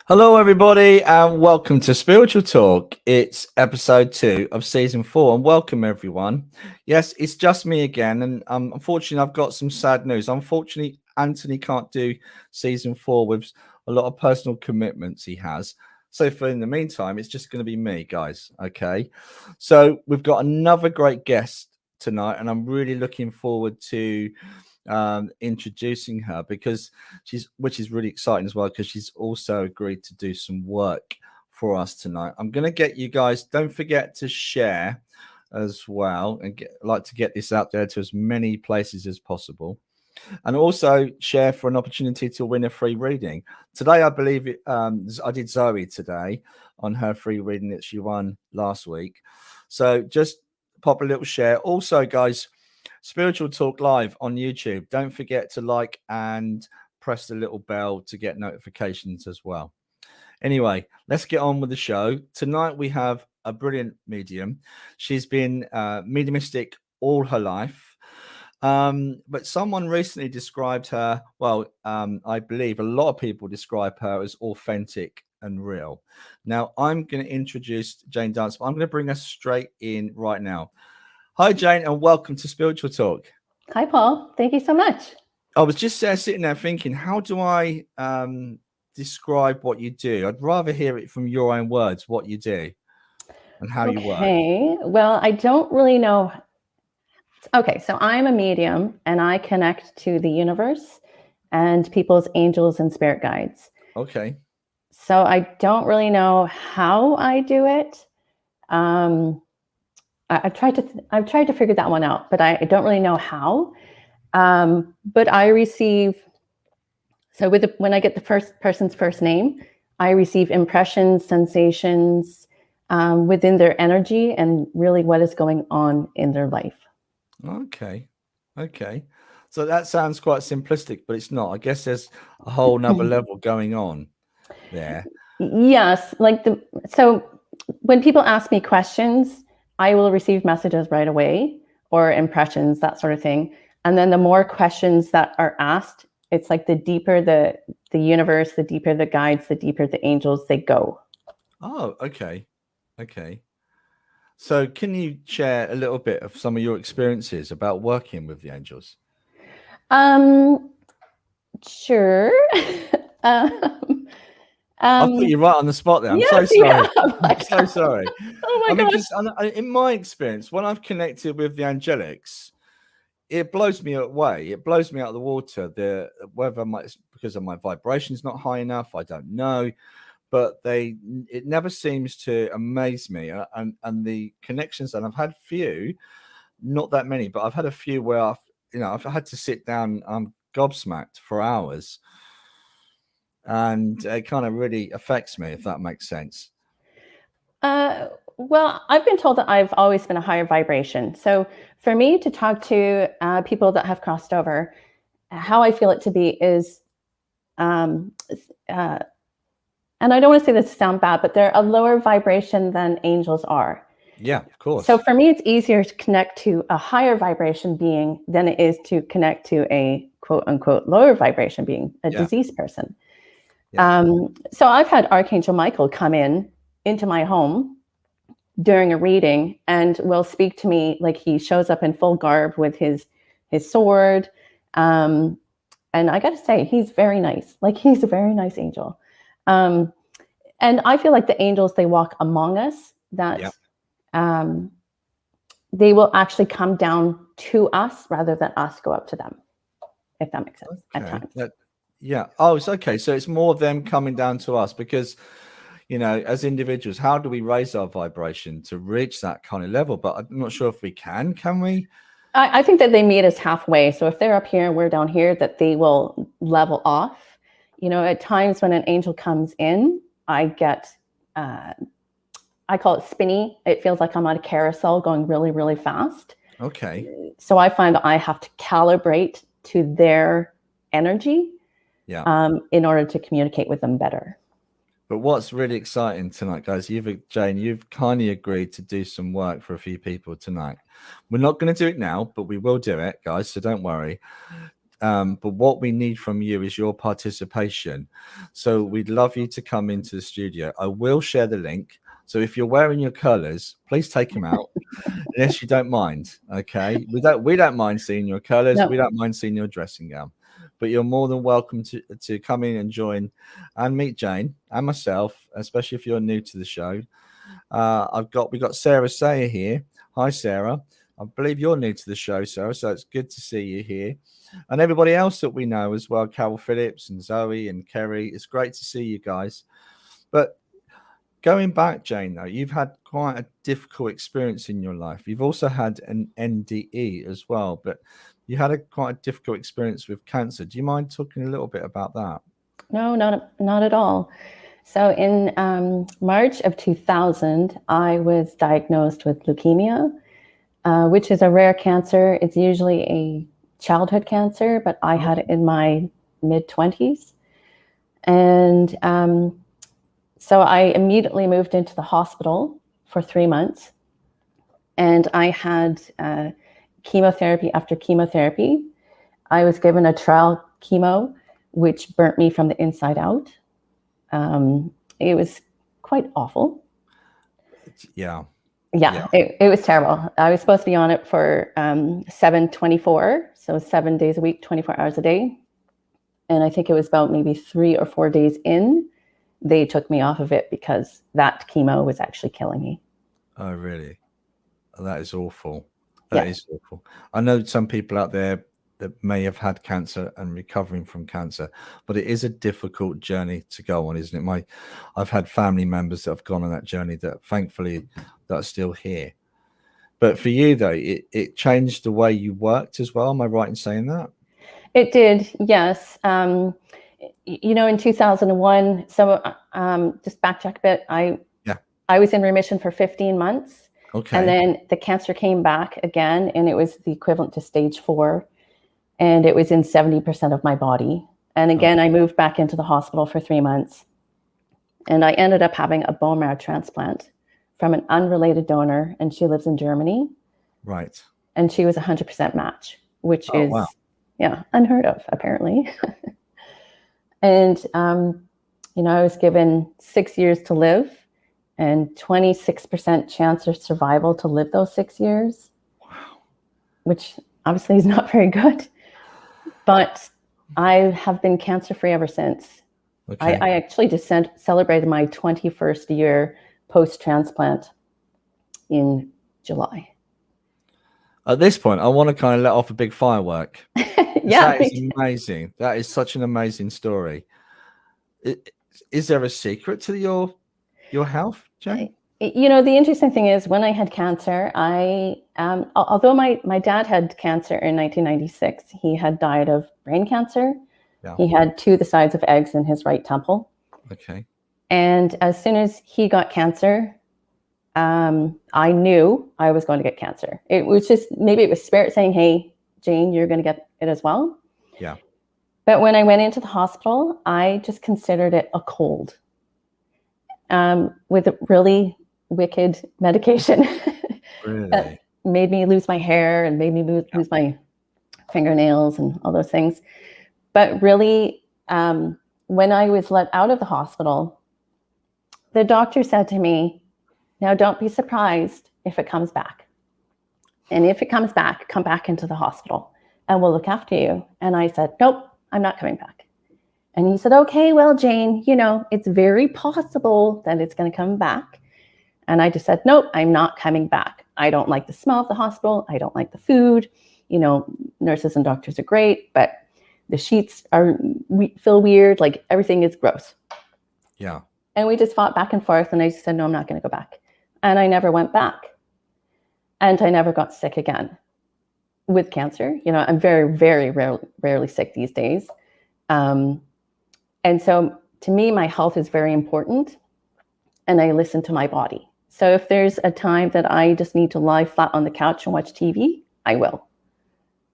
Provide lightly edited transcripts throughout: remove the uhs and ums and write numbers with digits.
Hello, everybody, and welcome to Spiritual Talk. It's episode 2 of season 4, and welcome, everyone. Yes, it's just me again, and unfortunately, I've got some sad news. Unfortunately, Anthony can't do season 4 with a lot of personal commitments he has. So for in the meantime, it's just going to be me, guys. Okay, so we've got another great guest tonight, and I'm really looking forward to introducing her because which is really exciting as well, because she's also agreed to do some work for us tonight. I'm going to get you guys, don't forget to share as well, and like to get this out there to as many places as possible, and also share for an opportunity to win a free reading today. I believe I did Zoe today on her free reading that she won last week, so just pop a little share. Also, guys, Spiritual Talk Live on YouTube. Don't forget to like and press the little bell to get notifications as well. Anyway, let's get on with the show. Tonight we have a brilliant medium. She's been mediumistic all her life. But someone recently described her, I believe a lot of people describe her as authentic and real. Now, I'm going to introduce Jane Dance, but I'm going to bring her straight in right now. Hi, Jane, and welcome to Spiritual Talk. Hi, Paul. Thank you so much. I was just sitting there thinking, how do I describe what you do? I'd rather hear it from your own words, what you do and how you work. Okay. Well, I don't really know. Okay, so I'm a medium, and I connect to the universe and people's angels and spirit guides. Okay. So I don't really know how I do it. I've tried to figure that one out, but I don't really know how. But I receive, so when I get the first person's first name, I receive impressions, sensations within their energy and really what is going on in their life. Okay. So that sounds quite simplistic, but it's not. I guess there's a whole nother level going on there. Yes. So when people ask me questions, I will receive messages right away, or impressions, that sort of thing. And then the more questions that are asked, it's like the deeper the universe, the deeper the guides, the deeper the angels they go. Oh, okay. So can you share a little bit of some of your experiences about working with the angels? Sure. I put you right on the spot there. I'm so sorry. I'm so sorry. Oh my gosh. In my experience, when I've connected with the angelics, it blows me away. It blows me out of the water. Whether because of my vibration's not high enough, I don't know. But it never seems to amaze me. And the connections that I've had, few, not that many, but I've had a few where I've had to sit down, gobsmacked for hours. And it kind of really affects me, if that makes sense. Well, I've been told that I've always been a higher vibration. So for me to talk to people that have crossed over, how I feel it to be is, and I don't want to say this to sound bad, but they're a lower vibration than angels are. Yeah, of course. So for me, it's easier to connect to a higher vibration being than it is to connect to a quote unquote lower vibration being, a diseased person. Yeah. So I've had Archangel Michael come into my home during a reading and will speak to me like he shows up in full garb with his sword. And I got to say, he's very nice. Like, he's a very nice angel. And I feel like the angels, they walk among us, that they will actually come down to us rather than us go up to them, if that makes sense at times. Yeah. Oh, it's okay. So it's more them coming down to us because, as individuals, how do we raise our vibration to reach that kind of level? But I'm not sure if we can. Can we? I think that they meet us halfway. So if they're up here and we're down here, that they will level off. At times when an angel comes in, I get, I call it spinny. It feels like I'm on a carousel going really, really fast. Okay. So I find that I have to calibrate to their energy in order to communicate with them better. But what's really exciting tonight, guys, Jane, you've kindly agreed to do some work for a few people tonight. We're not going to do it now, but we will do it, guys, so don't worry. But what we need from you is your participation. So we'd love you to come into the studio. I will share the link. So if you're wearing your colors, please take them out, unless you don't mind. Okay, we don't mind seeing your colors. No. We don't mind seeing your dressing gown. But you're more than welcome to come in and join and meet Jane and myself, especially if you're new to the show. We've got Sarah Sayer here. Hi, Sarah. I believe you're new to the show, Sarah, so it's good to see you here. And everybody else that we know as well, Carol Phillips and Zoe and Kerry. It's great to see you guys. But going back, Jane, though, you've had quite a difficult experience in your life. You've also had an NDE as well, but you had quite a difficult experience with cancer. Do you mind talking a little bit about that? No, not at all. So in March of 2000, I was diagnosed with leukemia, which is a rare cancer. It's usually a childhood cancer, but I had it in my mid-20s. And so I immediately moved into the hospital for 3 months. And I had chemotherapy after chemotherapy. I was given a trial chemo, which burnt me from the inside out. It was quite awful. Yeah. It was terrible. I was supposed to be on it for 7/24, so 7 days a week, 24 hours a day. And I think it was about maybe 3 or 4 days in, they took me off of it because that chemo was actually killing me. Oh, really? That is awful. That is awful. I know some people out there that may have had cancer and recovering from cancer, but it is a difficult journey to go on, isn't it? I've had family members that have gone on that journey that thankfully that are still here. But for you though, it changed the way you worked as well. Am I right in saying that? It did, yes. In 2001, so just backtrack a bit, I was in remission for 15 months. Okay. And then the cancer came back again, and it was the equivalent to stage 4. And it was in 70% of my body. And again, I moved back into the hospital for 3 months. And I ended up having a bone marrow transplant from an unrelated donor, and she lives in Germany. Right. And she was 100% match, which is, unheard of, apparently. And, I was given 6 years to live and 26% chance of survival to live those 6 years. Wow. Which obviously is not very good. But I have been cancer-free ever since. Okay. I actually just celebrated my 21st year post-transplant in July. At this point, I want to kind of let off a big firework. Yeah, that is amazing. That is such an amazing story. Is there a secret to your health, Jane? The interesting thing is when I had cancer, although my dad had cancer in 1996, he had died of brain cancer. Yeah. He had 2 the size of eggs in his right temple. Okay. And as soon as he got cancer, I knew I was going to get cancer. It was just, maybe it was spirit saying, hey, Jane, you're going to get it as well. Yeah. But when I went into the hospital, I just considered it a cold with a really wicked medication. Really? That made me lose my hair and made me lose my fingernails and all those things. But really, when I was let out of the hospital, the doctor said to me, now don't be surprised if it comes back. And if it comes back, come back into the hospital and we'll look after you. And I said, nope, I'm not coming back. And he said, okay, well, Jane, it's very possible that it's going to come back. And I just said, nope, I'm not coming back. I don't like the smell of the hospital. I don't like the food. Nurses and doctors are great, but The sheets feel weird. Like everything is gross. Yeah. And we just fought back and forth. And I just said, no, I'm not going to go back. And I never went back. And I never got sick again with cancer. You know, I'm very, very rarely sick these days. And so to me, my health is very important. And I listen to my body. So if there's a time that I just need to lie flat on the couch and watch TV, I will.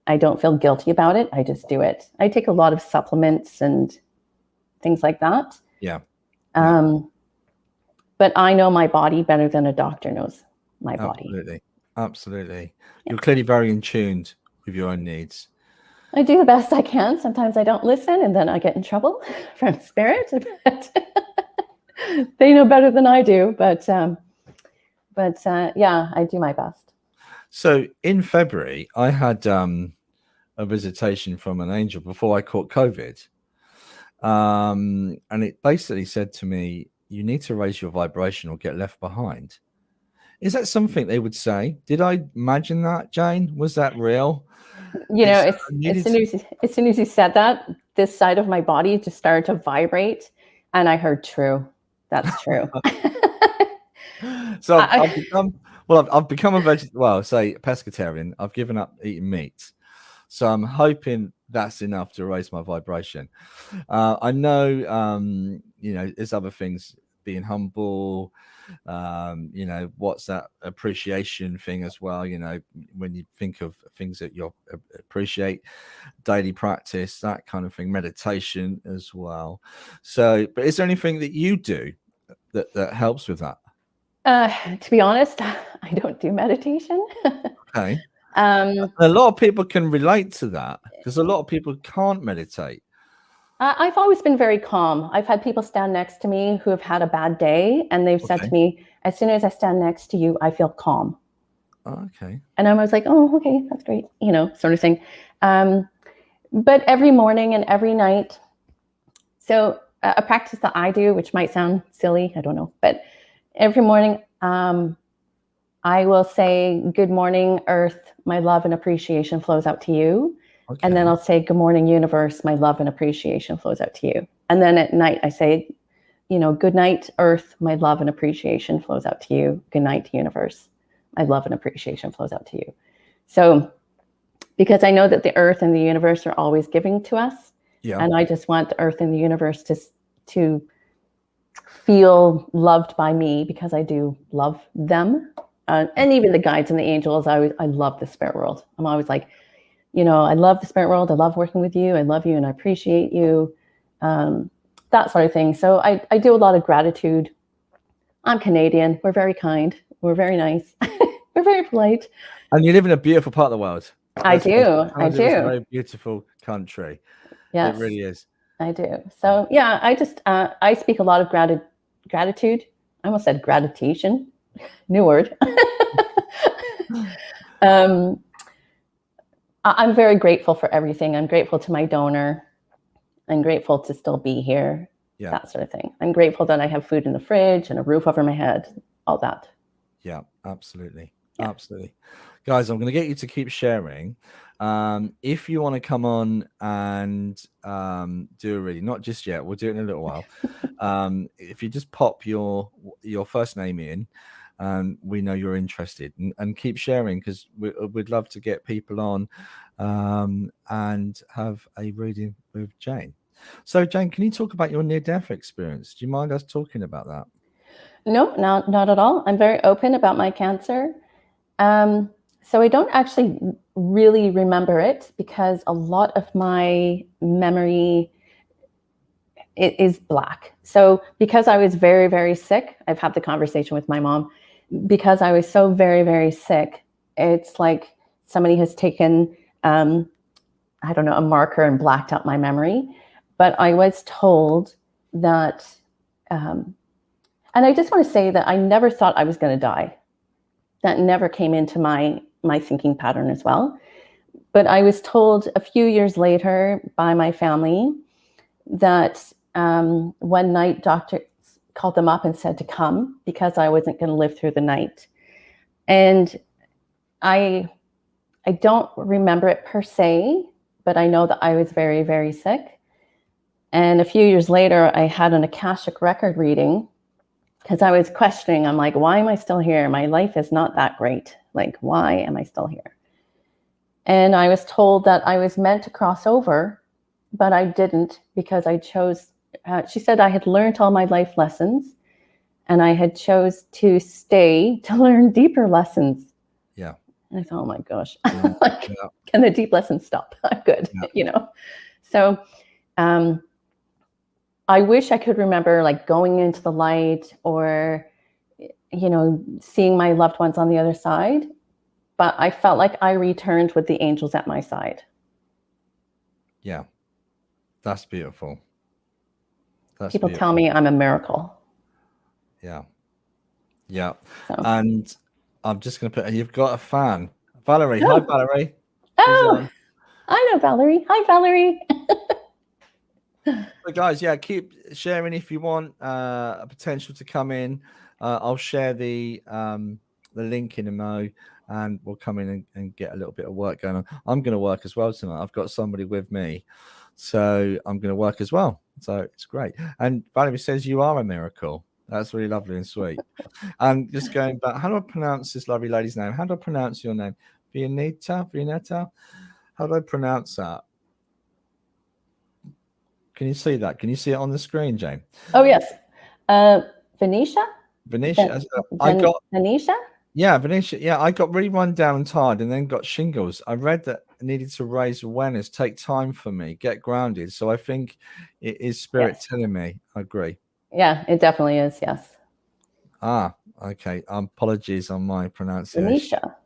I don't feel guilty about it. I just do it. I take a lot of supplements and things like that. Yeah. But I know my body better than a doctor knows my body. Absolutely. You're clearly very in tune with your own needs. I do the best I can. Sometimes I don't listen, and then I get in trouble from spirit. They know better than I do, but yeah, I do my best. So in February, I had a visitation from an angel before I caught COVID. And it basically said to me, you need to raise your vibration or get left behind. Is that something they would say? Did I imagine that, Jane? Was that real? You know, as soon as you said that, this side of my body just started to vibrate, and I heard true. That's true. So I've become a pescatarian. I've given up eating meat. So I'm hoping that's enough to raise my vibration. I know, you know, there's other things, being humble, you know, what's that appreciation thing as well, you know, when you think of things that you appreciate, daily practice, that kind of thing, meditation as well. So, but is there anything that you do that helps with that? To be honest, I don't do meditation. Okay. A lot of people can relate to that because a lot of people can't meditate. I've always been very calm. I've had people stand next to me who have had a bad day, and they've said to me, as soon as I stand next to you, I feel calm. Okay. And I was like, oh, okay, that's great, you know, sort of thing. But every morning and every night, so a practice that I do, which might sound silly, I don't know, but every morning, I will say, good morning, Earth, my love and appreciation flows out to you. Okay. And then I'll say, good morning, universe, my love and appreciation flows out to you. And then at night, I say, you know, good night, Earth, my love and appreciation flows out to you. Good night, universe, my love and appreciation flows out to you. So, because I know that the Earth and the universe are always giving to us. Yeah. And I just want the Earth and the universe to feel loved by me, because I do love them. And even the guides and the angels, I love the spirit world. I'm always like, you know, I love the spirit world. I love working with you. I love you and I appreciate you. That sort of thing. So I do a lot of gratitude. I'm Canadian. We're very kind. We're very nice. We're very polite. And you live in a beautiful part of the world. I do. It's a very beautiful country. Yes. It really is. I do. So yeah, I just, I speak a lot of gratitude. I almost said gratitation. New word. I'm very grateful for everything. I'm grateful to my donor. I'm grateful to still be here. Yeah. That sort of thing. I'm grateful that I have food in the fridge and a roof over my head, all that. Yeah, absolutely. Yeah. Absolutely. Guys, I'm going to get you to keep sharing. If you want to come on and do a reading, not just yet, we'll do it in a little while. If you just pop your first name in, we know you're interested, and keep sharing, because we'd love to get people on and have a reading with Jane. So Jane, can you talk about your near-death experience? Do you mind us talking about that? No, not at all. I'm very open about my cancer. So I don't actually really remember it, because a lot of my memory is black. So because I was very, very sick, I've had the conversation with my mom, because I was so very, very sick, it's like somebody has taken, I don't know, a marker and blacked out my memory. But I was told that, and I just want to say that I never thought I was going to die. That never came into my thinking pattern as well. But I was told a few years later by my family that one night doctors called them up and said to come, because I wasn't going to live through the night. And I don't remember it per se, but I know that I was very, very sick. And a few years later, I had an Akashic record reading because I was questioning. I'm like, why am I still here? My life is not that great. Like, why am I still here? And I was told that I was meant to cross over, but I didn't because I chose, she said I had learned all my life lessons and I had chose to stay to learn deeper lessons. Yeah. And I thought, oh my gosh, like, can the deep lessons stop? I'm good, So I wish I could remember like going into the light or, seeing my loved ones on the other side. But I felt like I returned with the angels at my side. Yeah. That's beautiful. People tell me I'm a miracle. Yeah. Yeah. So. And I'm just going to put, you've got a fan. Valerie. Oh. Hi, Valerie. Oh, I know Valerie. Hi, Valerie. So guys, keep sharing if you want a potential to come in. I'll share the link in a mo, and we'll come in and get a little bit of work going on. I'm going to work as well tonight. I've got somebody with me, so I'm going to work as well. So it's great. And Valerie says you are a miracle. That's really lovely and sweet. And just going back, how do I pronounce this lovely lady's name? How do I pronounce your name? Vianetta? How do I pronounce that? Can you see that? Can you see it on the screen, Jane? Oh, yes. Venetia? Venetia? Venetia? Yeah, Venetia. Yeah, I got really run down and tired and then got shingles. I read that I needed to raise awareness, take time for me, get grounded. So I think it is spirit telling me. I agree. Yeah, it definitely is. Yes. Ah, okay. Apologies on my pronunciation. Venetia.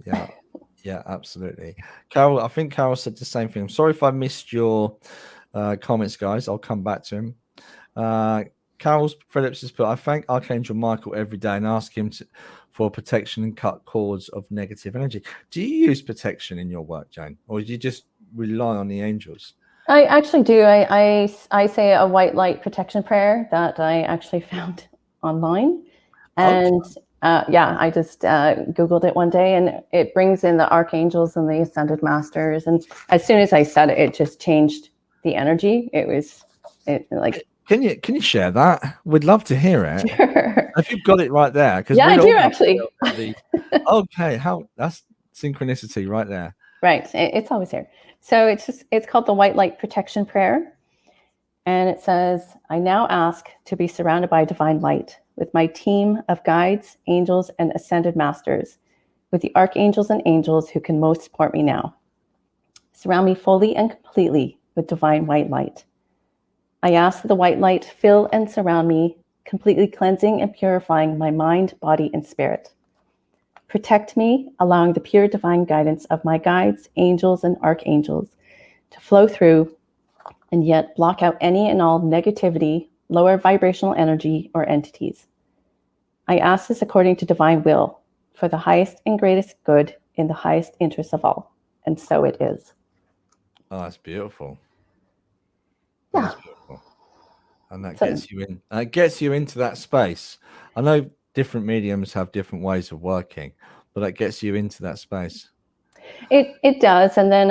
Yeah. Yeah, absolutely. Carol, I think Carol said the same thing. I'm sorry if I missed your comments, guys. I'll come back to him. Carol Phillips has put, I thank Archangel Michael every day and ask him for protection and cut cords of negative energy. Do you use protection in your work, Jane? Or do you just rely on the angels? I actually do. I say a white light protection prayer that I actually found online. And I just Googled it one day, and it brings in the archangels and the ascended masters. And as soon as I said it, it just changed the energy. Can you share that? We'd love to hear it. Sure. If you've got it right there, because I do actually. Okay, that's synchronicity right there. Right, it's always here. So it's called the White Light Protection Prayer, and it says, "I now ask to be surrounded by divine light, with my team of guides, angels, and ascended masters, with the archangels and angels who can most support me now. Surround me fully and completely with divine white light. I ask that the white light fill and surround me, completely cleansing and purifying my mind, body, and spirit. Protect me, allowing the pure divine guidance of my guides, angels, and archangels to flow through and yet block out any and all negativity, lower vibrational energy, or entities. I ask this according to divine will, for the highest and greatest good in the highest interest of all." And so it is. Oh, that's beautiful. Yeah. That's beautiful. And that gets you in. It gets you into that space. I know different mediums have different ways of working, but that gets you into that space. It does. And then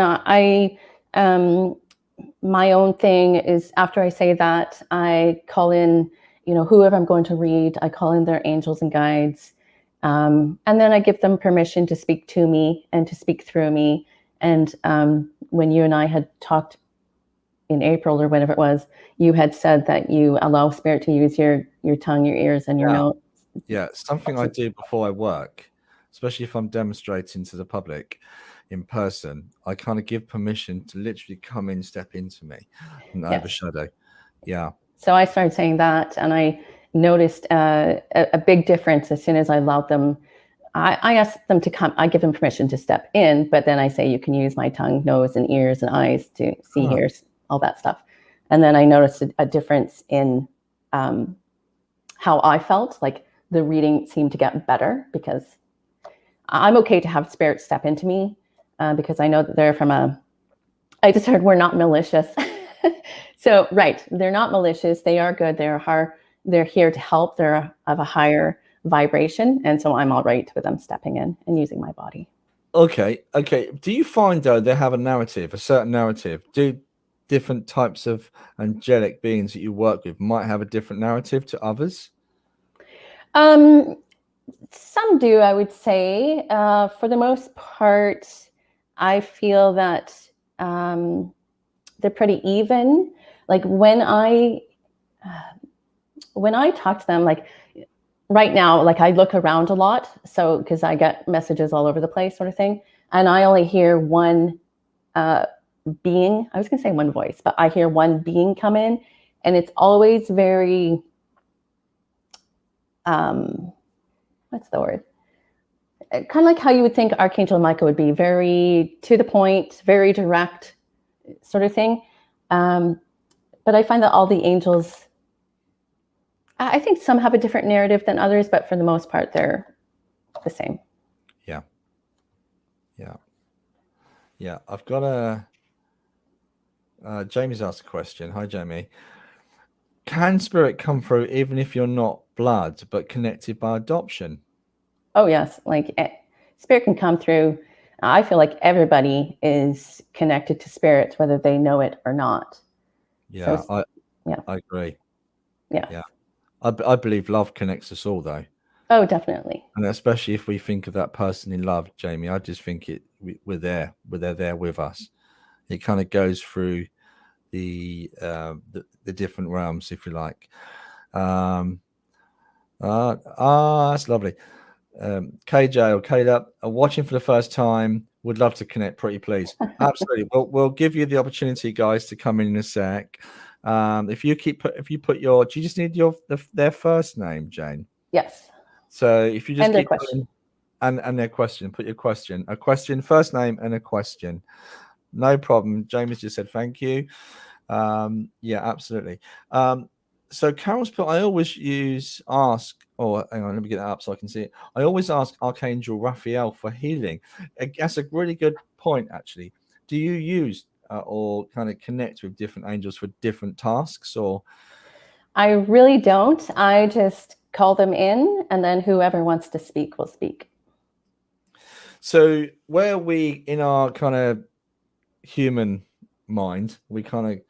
my own thing is, after I say that, I call in, whoever I'm going to read, I call in their angels and guides. And then I give them permission to speak to me and to speak through me. And when you and I had talked in April or whenever it was, you had said that you allow spirit to use your tongue, your ears, and your nose. Yeah, something I do before I work, especially if I'm demonstrating to the public in person. I kind of give permission to literally come in, step into me, and overshadow. Yeah. So I started saying that, and I noticed a big difference as soon as I allowed them. I asked them to come. I give them permission to step in, but then I say you can use my tongue, nose, and ears and eyes to see, hear, all that stuff. And then I noticed a difference in how I felt. Like the reading seemed to get better, because I'm okay to have spirit step into me, because I know that they're I just heard we're not malicious. So, right, they're not malicious. They are good. They're here to help. They're of a higher vibration. And so I'm all right with them stepping in and using my body. Okay. Do you find though they have a certain narrative? Do different types of angelic beings that you work with might have a different narrative to others? Some do, I would say. For the most part, I feel that they're pretty even. Like when I talk to them, like right now, like I look around a lot, so because I get messages all over the place, sort of thing, and I only hear one being. I was gonna say one voice, but I hear one being come in, and it's always very what's the word? Kind of like how you would think Archangel Michael would be, very to the point, very direct, sort of thing. But I find that all the angels, I think some have a different narrative than others, but for the most part, they're the same. Yeah. I've got Jamie's asked a question. Hi, Jamie. Can spirit come through even if you're not blood, but connected by adoption? Oh, yes. Like spirit can come through. I feel like everybody is connected to spirits, whether they know it or not. Yeah, So, I agree. Yeah. I believe love connects us all, though. Oh, definitely. And especially if we think of that person in love, Jamie, I just think we're there, they're there with us. It kind of goes through the different realms, if you like. That's lovely. KJ or Caleb, watching for the first time, would love to connect. Pretty please. Absolutely. We'll give you the opportunity, guys, to come in a sec. If you put your, do you just need their first name, Jane? Yes. So if you just and keep their question. And their question, put your question, a question, first name, and a question. No problem. James just said thank you. Yeah, absolutely. So Carol's put, I always ask, oh, hang on, let me get that up so I can see it. I always ask Archangel Raphael for healing. That's a really good point, actually. Do you use or kind of connect with different angels for different tasks, or? I really don't. I just call them in, and then whoever wants to speak will speak. So where we, in our kind of human mind, we kind of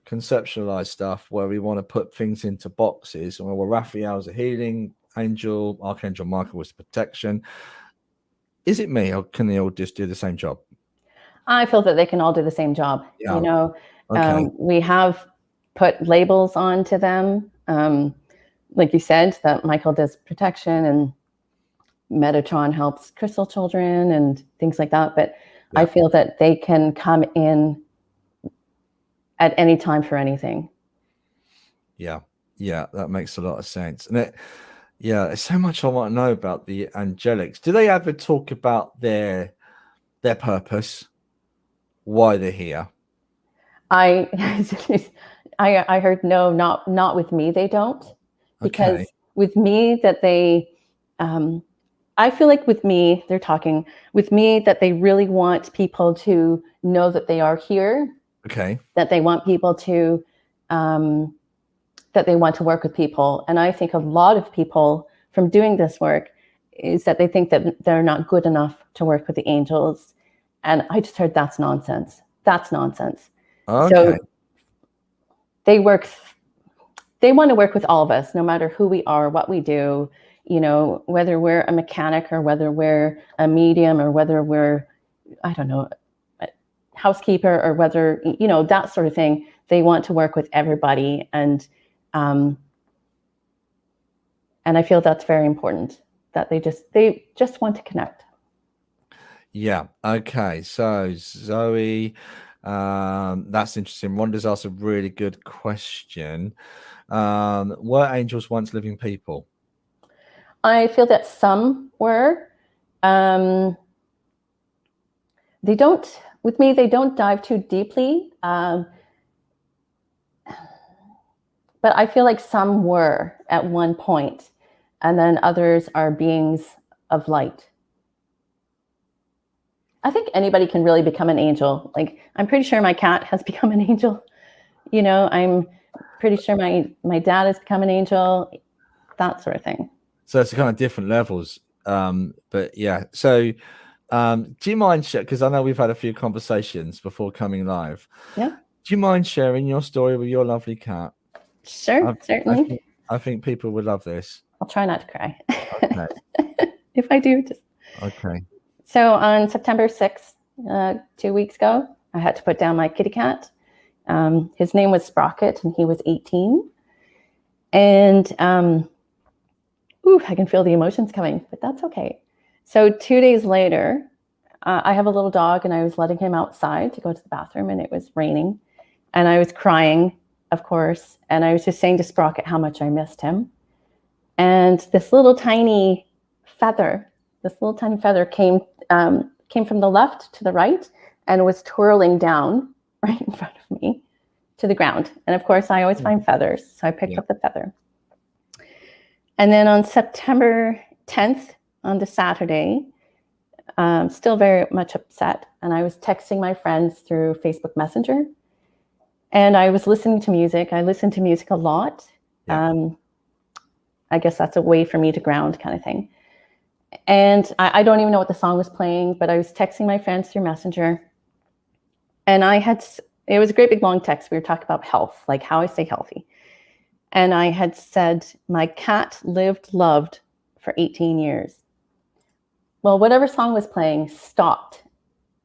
conceptualize stuff where we want to put things into boxes. Well, Raphael's a healing angel, Archangel Michael was protection. Is it me, or can they all just do the same job? I feel that they can all do the same job. Yeah. Okay. We have put labels onto them. Like you said, that Michael does protection and Metatron helps crystal children and things like that. But yeah. I feel that they can come in at any time for anything. Yeah, that makes a lot of sense. And there's so much I want to know about the angelics. Do they ever talk about their purpose, why they're here? I heard no, not with me. They don't, because with me that they, I feel like with me they're talking with me that they really want people to know that they are here. Okay. That they want people to, that they want to work with people, and I think a lot of people from doing this work is that they think that they're not good enough to work with the angels, and I just heard that's nonsense. That's nonsense. Okay. So they want to work with all of us, no matter who we are, what we do, whether we're a mechanic or whether we're a medium or whether we're, I don't know, a housekeeper or whether, that sort of thing. They want to work with everybody. And I feel that's very important, that they just want to connect. Yeah. Okay. So Zoe, that's interesting. Rhonda's asked a really good question. Were angels once living people? I feel that some were. They don't, with me, they don't dive too deeply. But I feel like some were at one point, and then others are beings of light. I think anybody can really become an angel. Like, I'm pretty sure my cat has become an angel. I'm pretty sure my dad has become an angel, that sort of thing. So it's kind of different levels. But yeah, so Do you mind because I know we've had a few conversations before coming live. Yeah. Do you mind sharing your story with your lovely cat? Sure, certainly. I think people would love this. I'll try not to cry. Okay. If I do, just okay. So on September 6th, 2 weeks ago, I had to put down my kitty cat. His name was Sprocket, and he was 18. And I can feel the emotions coming, but that's okay. So 2 days later, I have a little dog, and I was letting him outside to go to the bathroom, and it was raining. And I was crying, of course. And I was just saying to Sprocket how much I missed him. And this little tiny feather came from the left to the right and was twirling down right in front of me to the ground. And of course, I always find feathers, so I picked up the feather. And then on September 10th, on the Saturday, still very much upset, and I was texting my friends through Facebook Messenger, and I was listening to music. I listen to music a lot. I guess that's a way for me to ground, kind of thing. And I don't even know what the song was playing, but I was texting my friends through Messenger. And it was a great big long text. We were talking about health, like how I stay healthy. And I had said, my cat loved for 18 years. Well, whatever song was playing stopped.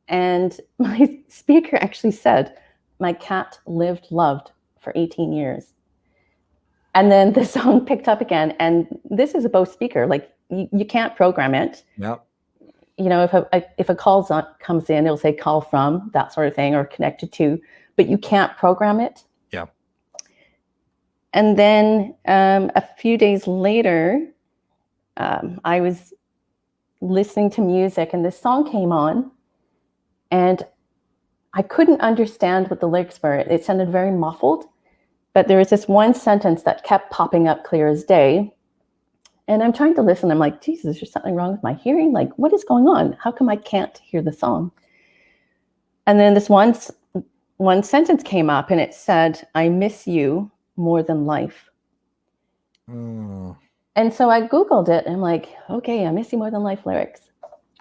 And my speaker actually said, my cat loved for 18 years. And then the song picked up again. And this is a Bose speaker. Like, you can't program it. Yep. You know, if a call comes in, it'll say call from, that sort of thing, or connected to, but you can't program it. Yeah. And then a few days later, I was listening to music, and this song came on, and I couldn't understand what the lyrics were. It sounded very muffled, but there was this one sentence that kept popping up clear as day. And I'm trying to listen. I'm like, Jesus, is there something wrong with my hearing? Like, what is going on? How come I can't hear the song? And then this one sentence came up, and it said, I miss you more than life. Mm. And so I Googled it, and I'm like, okay, I miss you more than life lyrics.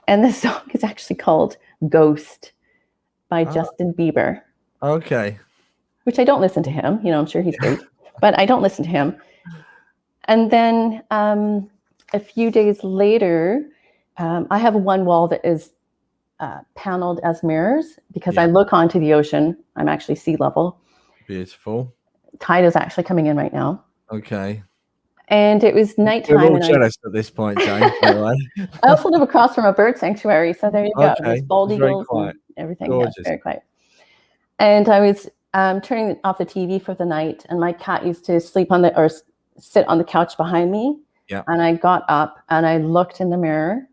And the song is actually called Ghost by Justin Bieber. Okay. Which I don't listen to him. You know, I'm sure he's great, but I don't listen to him. And then a few days later, I have one wall that is paneled as mirrors because I look onto the ocean. I'm actually sea level. Beautiful. Tide is actually coming in right now. Okay. And it was nighttime. We're all jealous at this point, Jane, by the way. I also live across from a bird sanctuary. So there you go. Okay. There's bald eagles and everything. Gorgeous. Yeah, very quiet. And I was turning off the TV for the night, and my cat used to sit on the couch behind me. Yeah. And I got up and I looked in the mirror,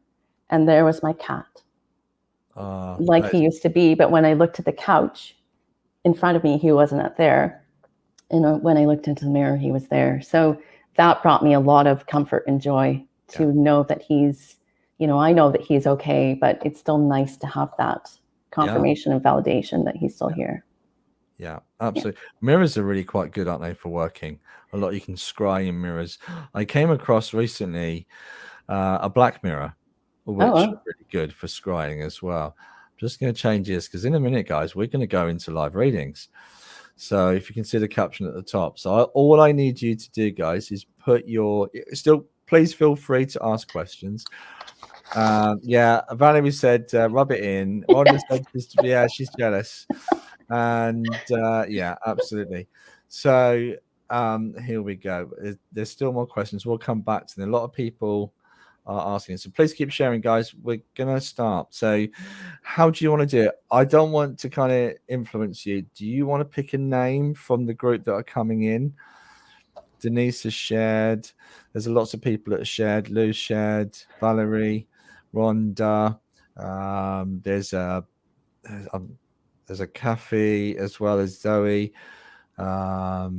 and there was my cat. He used to be. But when I looked at the couch in front of me, he wasn't there. And when I looked into the mirror, he was there. So that brought me a lot of comfort and joy to know that he's, I know that he's okay, but it's still nice to have that confirmation and validation that he's still here. Yeah, absolutely. Mirrors are really quite good, aren't they, for working? A lot you can scry in mirrors. I came across recently a black mirror, which is really good for scrying as well. I'm just going to change this because in a minute, guys, we're going to go into live readings. So if you can see the caption at the top. So all I need you to do, guys, is please feel free to ask questions. Valerie said, rub it in. Rhonda said, she's jealous. And absolutely. So here we go. There's still more questions. We'll come back to them. A lot of people are asking, so please keep sharing, guys. We're gonna start. So how do you want to do it? I don't want to kind of influence you. Do you want to pick a name from the group that are coming in? Denise has shared. There's lots of people that have shared. Lou shared. Valerie, Rhonda. There's a Kathy as well as Zoe. How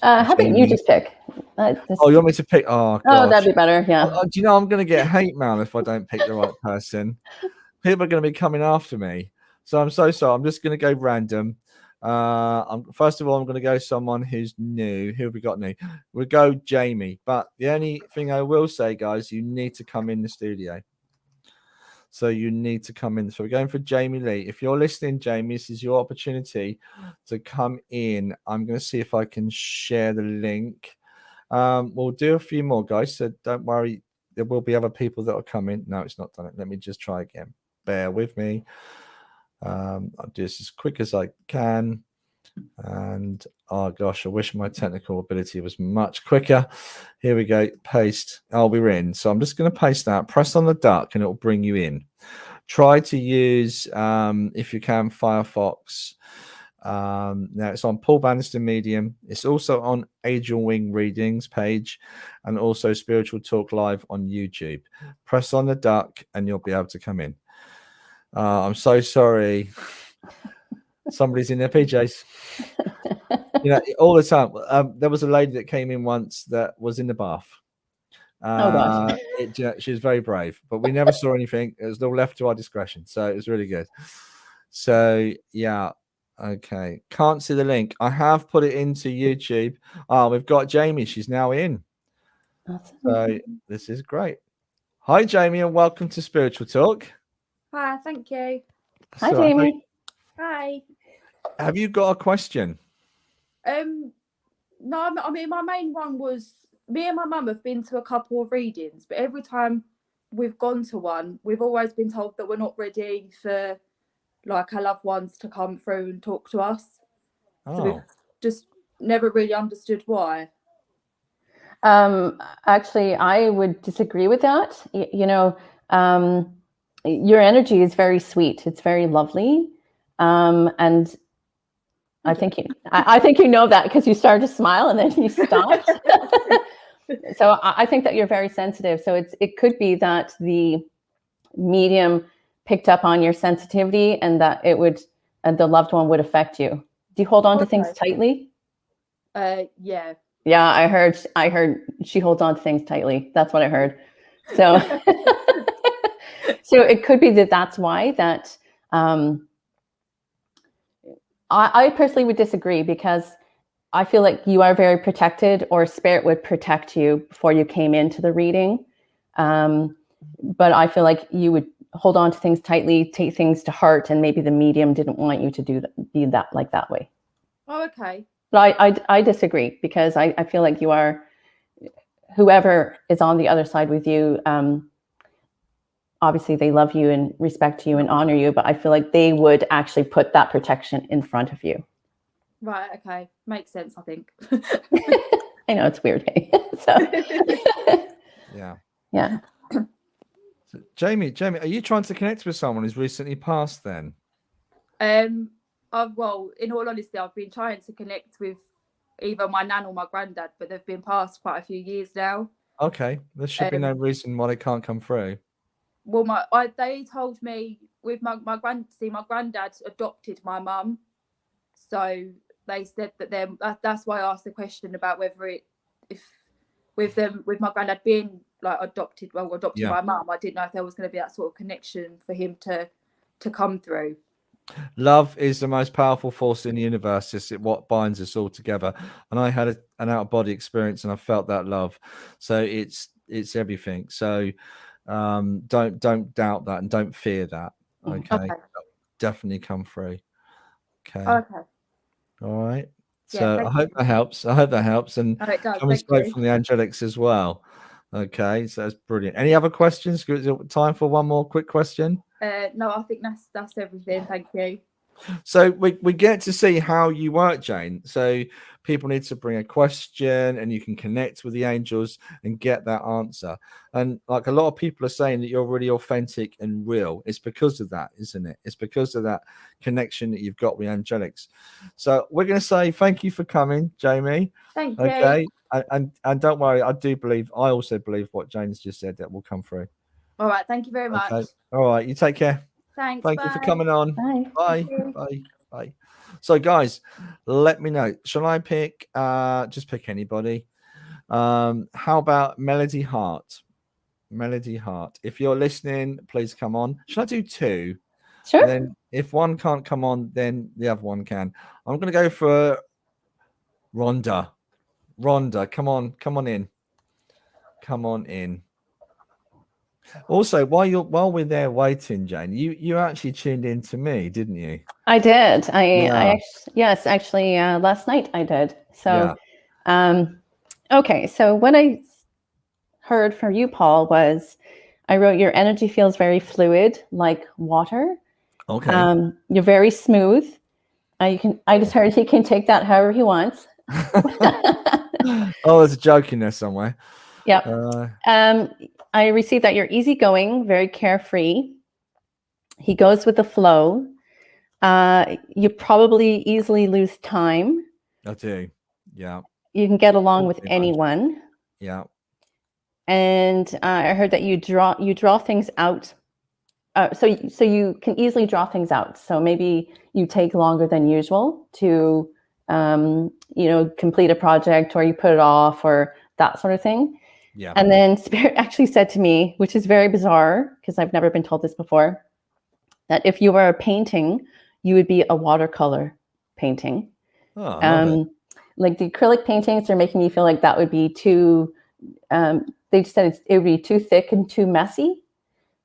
about you just pick? You want me to pick? Oh, that'd be better. Yeah. Do you know I'm going to get hate mail if I don't pick the right person? People are going to be coming after me. So I'm so sorry. I'm just going to go random. First of all, I'm going to go someone who's new. Who have we got new? We'll go Jamie. But the only thing I will say, guys, you need to come in the studio. So you need to come in. So we're going for Jamie Lee. If you're listening, Jamie, this is your opportunity to come in. I'm going to see if I can share the link. We'll do a few more, guys. So don't worry. There will be other people that will come in. No, it's not done it. Let me just try again. Bear with me. I'll do this as quick as I can. And oh gosh, I wish my technical ability was much quicker. Here we go. Paste. Oh, we're in. So I'm just going to paste that. Press on the duck and it will bring you in. Try to use, if you can, Firefox. Now it's on Paul Bannister Medium. It's also on Angel Wing Readings page and also Spiritual Talk Live on YouTube. Press on the duck and you'll be able to come in. I'm so sorry. Somebody's in their PJs. You know, all the time. There was a lady that came in once that was in the bath. Oh gosh. She was very brave, but we never saw anything. It was all left to our discretion. So it was really good. So yeah. Okay. Can't see the link. I have put it into YouTube. Oh, we've got Jamie. She's now in. Awesome. So this is great. Hi, Jamie, and welcome to Spiritual Talk. Hi, thank you. Hi, Jamie. Hi. Have you got a question? No, I mean, my main one was me and my mum have been to a couple of readings, but every time we've gone to one, we've always been told that we're not ready for like our loved ones to come through and talk to us. So we've just never really understood why. Actually, I would disagree with that. Your energy is very sweet. It's very lovely. And I think you know that because you started to smile and then you stopped. So I think that you're very sensitive. So it could be that the medium picked up on your sensitivity and that the loved one would affect you. Do you hold on to things tightly? Yeah. Yeah, I heard she holds on to things tightly. That's what I heard. So, so it could be that's why that. I personally would disagree because I feel like you are very protected, or spirit would protect you before you came into the reading. But I feel like you would hold on to things tightly, take things to heart, and maybe the medium didn't want you to be that way. Oh, okay. But I disagree because I feel like you are, whoever is on the other side with you, obviously they love you and respect you and honor you, but I feel like they would actually put that protection in front of you. Right, okay. Makes sense, I think. I know it's weird, hey? So yeah. So, Jamie, are you trying to connect with someone who's recently passed then? Well, in all honesty, I've been trying to connect with either my nan or my granddad, but they've been passed quite a few years now. Okay, there should be no reason why they can't come through. Well, they told me with my granddad adopted my mum, so they said that that's why I asked the question about whether with my granddad being like adopted my mum, I didn't know if there was going to be that sort of connection for him to come through. Love is the most powerful force in the universe. It's what binds us all together. And I had an out-of-body experience, and I felt that love. So it's everything. So don't doubt that, and don't fear that. Okay. Definitely come through. Okay. All right. So I hope that helps. And coming straight from the angelics as well. Okay, so that's brilliant. Any other questions? Time for one more quick question? No, I think that's everything. Thank you. So we get to see how you work, Jane. So people need to bring a question and you can connect with the angels and get that answer. And like a lot of people are saying that you're really authentic and real. It's because of that, isn't it? It's because of that connection that you've got with angelics. So we're going to say thank you for coming, Jamie. Thank you. Okay. And don't worry, I also believe what Jane's just said, that will come through. All right. Thank you very much. Okay. All right. You take care. Thanks. Thank you for coming on. Bye. Bye. So guys, let me know. Shall I pick just pick anybody? How about Melody Hart? If you're listening, please come on. Shall I do two? Sure. And then if one can't come on, then the other one can. I'm gonna go for Rhonda. Come on in. Also, while we're there waiting, Jane, you actually tuned in to me, didn't you? I did. Yeah. Actually, last night I did. So, Yeah. Okay. So what I heard from you, Paul, was I wrote your energy feels very fluid, like water. Okay. You're very smooth. I just heard he can take that however he wants. Oh, there's a joke in there somewhere. Yep. I received that you're easygoing, very carefree. He goes with the flow. You probably easily lose time. I do. Yeah. You can get along with anyone. Yeah. And I heard that you draw things out. So you can easily draw things out. So maybe you take longer than usual to complete a project, or you put it off, or that sort of thing. Yeah. And then Spirit actually said to me, which is very bizarre because I've never been told this before, that if you were a painting, you would be a watercolor painting. Oh, like the acrylic paintings are making me feel like that would be too, they just said it would be too thick and too messy.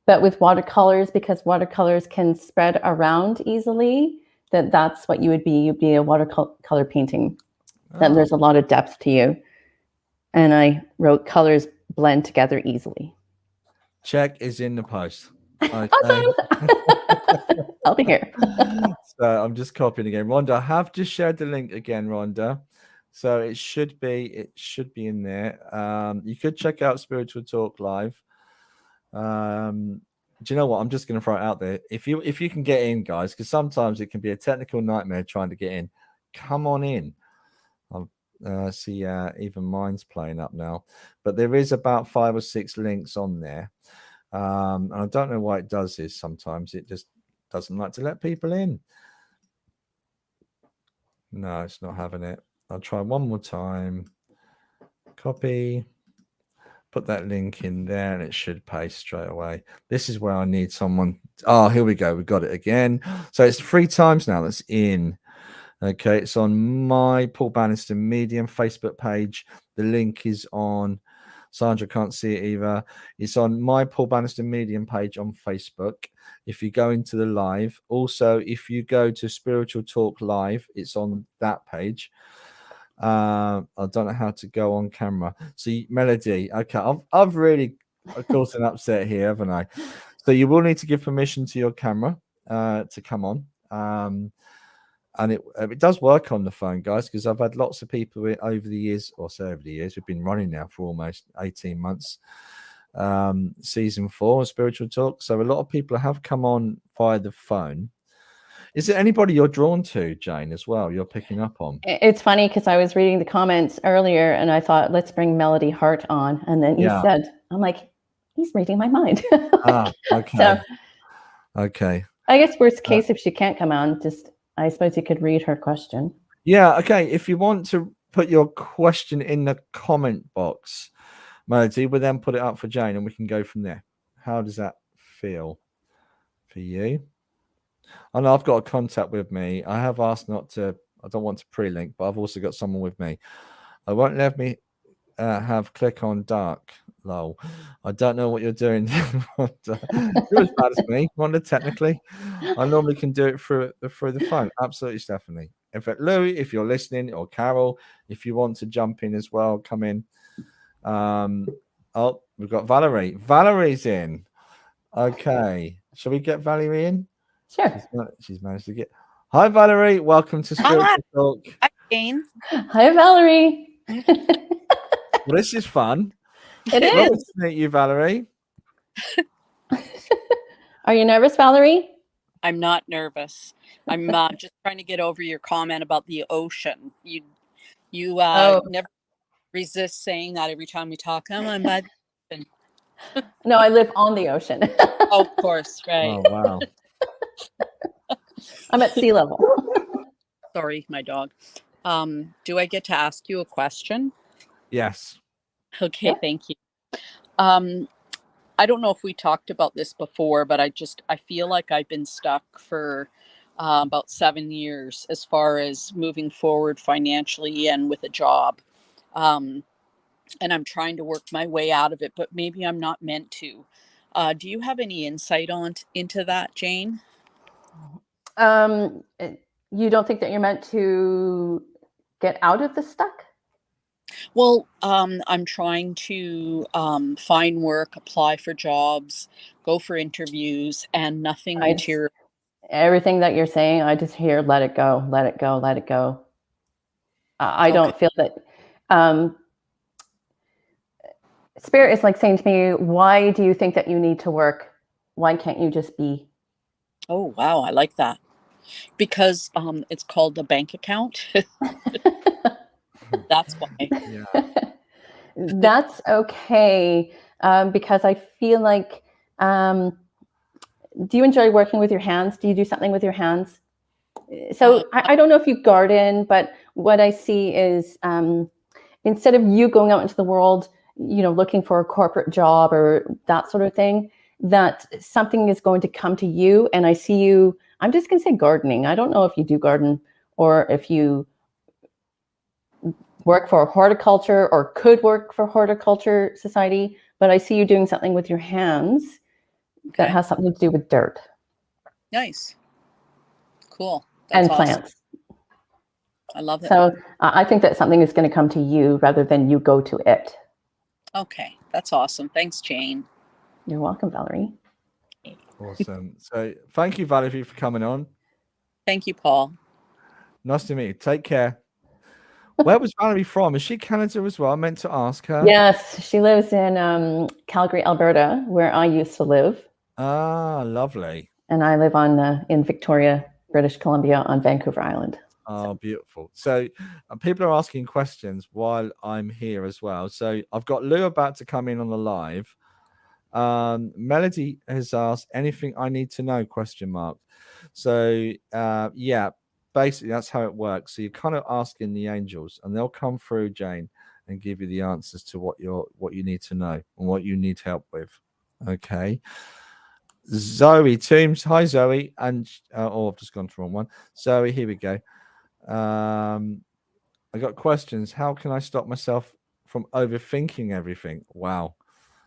But with watercolors, because watercolors can spread around easily, that's what you would be. You'd be a watercolor painting. Then there's a lot of depth to you. And I wrote colors blend together easily. Check is in the post. Okay. Awesome. I'll be here. So I'm just copying again. Rhonda, I have just shared the link again, Rhonda. So it should be in there. You could check out Spiritual Talk Live. Do you know what? I'm just going to throw it out there. If you can get in, guys, because sometimes it can be a technical nightmare trying to get in. Come on in. See, even mine's playing up now, but there is about 5 or 6 links on there. And I don't know why it does this. Sometimes it just doesn't like to let people in. No, it's not having it. I'll try one more time. Copy. Put that link in there and it should paste straight away. This is where I need someone. Oh, here we go. We got it again. So it's 3 times now that's in. Okay, it's on my Paul Bannister Medium Facebook page. The link is on, Sandra can't see it either. It's on my Paul Bannister Medium page on Facebook. If you go into the live, also if you go to Spiritual Talk Live, it's on that page. I don't know how to go on camera. See, Melody. Okay, I've really caused an upset here, haven't I? So you will need to give permission to your camera to come on. And it does work on the phone, guys, because I've had lots of people over the years, we've been running now for almost 18 months. Season 4 of Spiritual Talk. So a lot of people have come on via the phone. Is there anybody you're drawn to, Jane, as well, you're picking up on? It's funny because I was reading the comments earlier and I thought, let's bring Melody Hart on. And then you said, I'm like, he's reading my mind. Okay. So, okay. I guess worst case, if she can't come on, I suppose you could read her question. Yeah, okay. If you want to put your question in the comment box, Melody, we'll then put it up for Jane and we can go from there. How does that feel for you? I know I've got a contact with me. I have asked I don't want to pre-link, but I've also got someone with me. I won't let me have click on dark. Lol. I don't know what you're doing. You're as bad as me, Rhonda, technically. I normally can do it through the phone. Absolutely, Stephanie. In fact, Louis, if you're listening, or Carol, if you want to jump in as well, come in. Oh, we've got Valerie. Valerie's in. Okay. Shall we get Valerie in? Sure. She's managed to get. Hi, Valerie. Welcome to Spiritual Talk. Hi, Jane. Hi, Valerie. Well, this is fun. It is. Nice to meet you, Valerie. Are you nervous, Valerie? I'm not nervous. I'm just trying to get over your comment about the ocean. You never resist saying that every time we talk. I'm by the ocean. No, I live on the ocean. Oh, of course, right. Oh, wow. I'm at sea level. Sorry, my dog. Do I get to ask you a question? Yes. Okay, Yeah. Thank you. I don't know if we talked about this before, but I feel like I've been stuck for about 7 years as far as moving forward financially and with a job. And I'm trying to work my way out of it, but maybe I'm not meant to. Do you have any insight into that, Jane? You don't think that you're meant to get out of the stuck? Well, I'm trying to find work, apply for jobs, go for interviews, and nothing material. Everything that you're saying, I just hear, let it go, let it go, let it go. I don't feel that. Spirit is like saying to me, why do you think that you need to work? Why can't you just be? Oh, wow. I like that. Because it's called a bank account. That's why. Yeah. That's okay. Because I feel like, do you enjoy working with your hands? Do you do something with your hands? So I don't know if you garden, but what I see is instead of you going out into the world, looking for a corporate job or that sort of thing, that something is going to come to you. And I see you, I'm just going to say gardening. I don't know if you do garden or if you work for horticulture or could work for Horticulture Society, but I see you doing something with your hands that has something to do with dirt. Nice. Cool. That's and awesome. Plants. I love it. So I think that something is going to come to you rather than you go to it. Okay. That's awesome. Thanks, Jane. You're welcome, Valerie. Awesome. So thank you, Valerie, for coming on. Thank you, Paul. Nice to meet you. Take care. Where was Valerie from? Is she Canada as well? I meant to ask her. Yes, she lives in Calgary, Alberta, where I used to live. Ah, lovely. And I live in Victoria, British Columbia, on Vancouver Island. Oh, beautiful. So people are asking questions while I'm here as well. So I've got Lou about to come in on the live. Melody has asked, anything I need to know, ? So yeah, basically that's how it works. So you're kind of asking the angels and they'll come through, Jane, and give you the answers to what you need to know and what you need help with. Okay. Zoe Toombs, hi Zoe, and I've just gone to the wrong one. Zoe, here we go. I got questions. How can I stop myself from overthinking everything? Wow.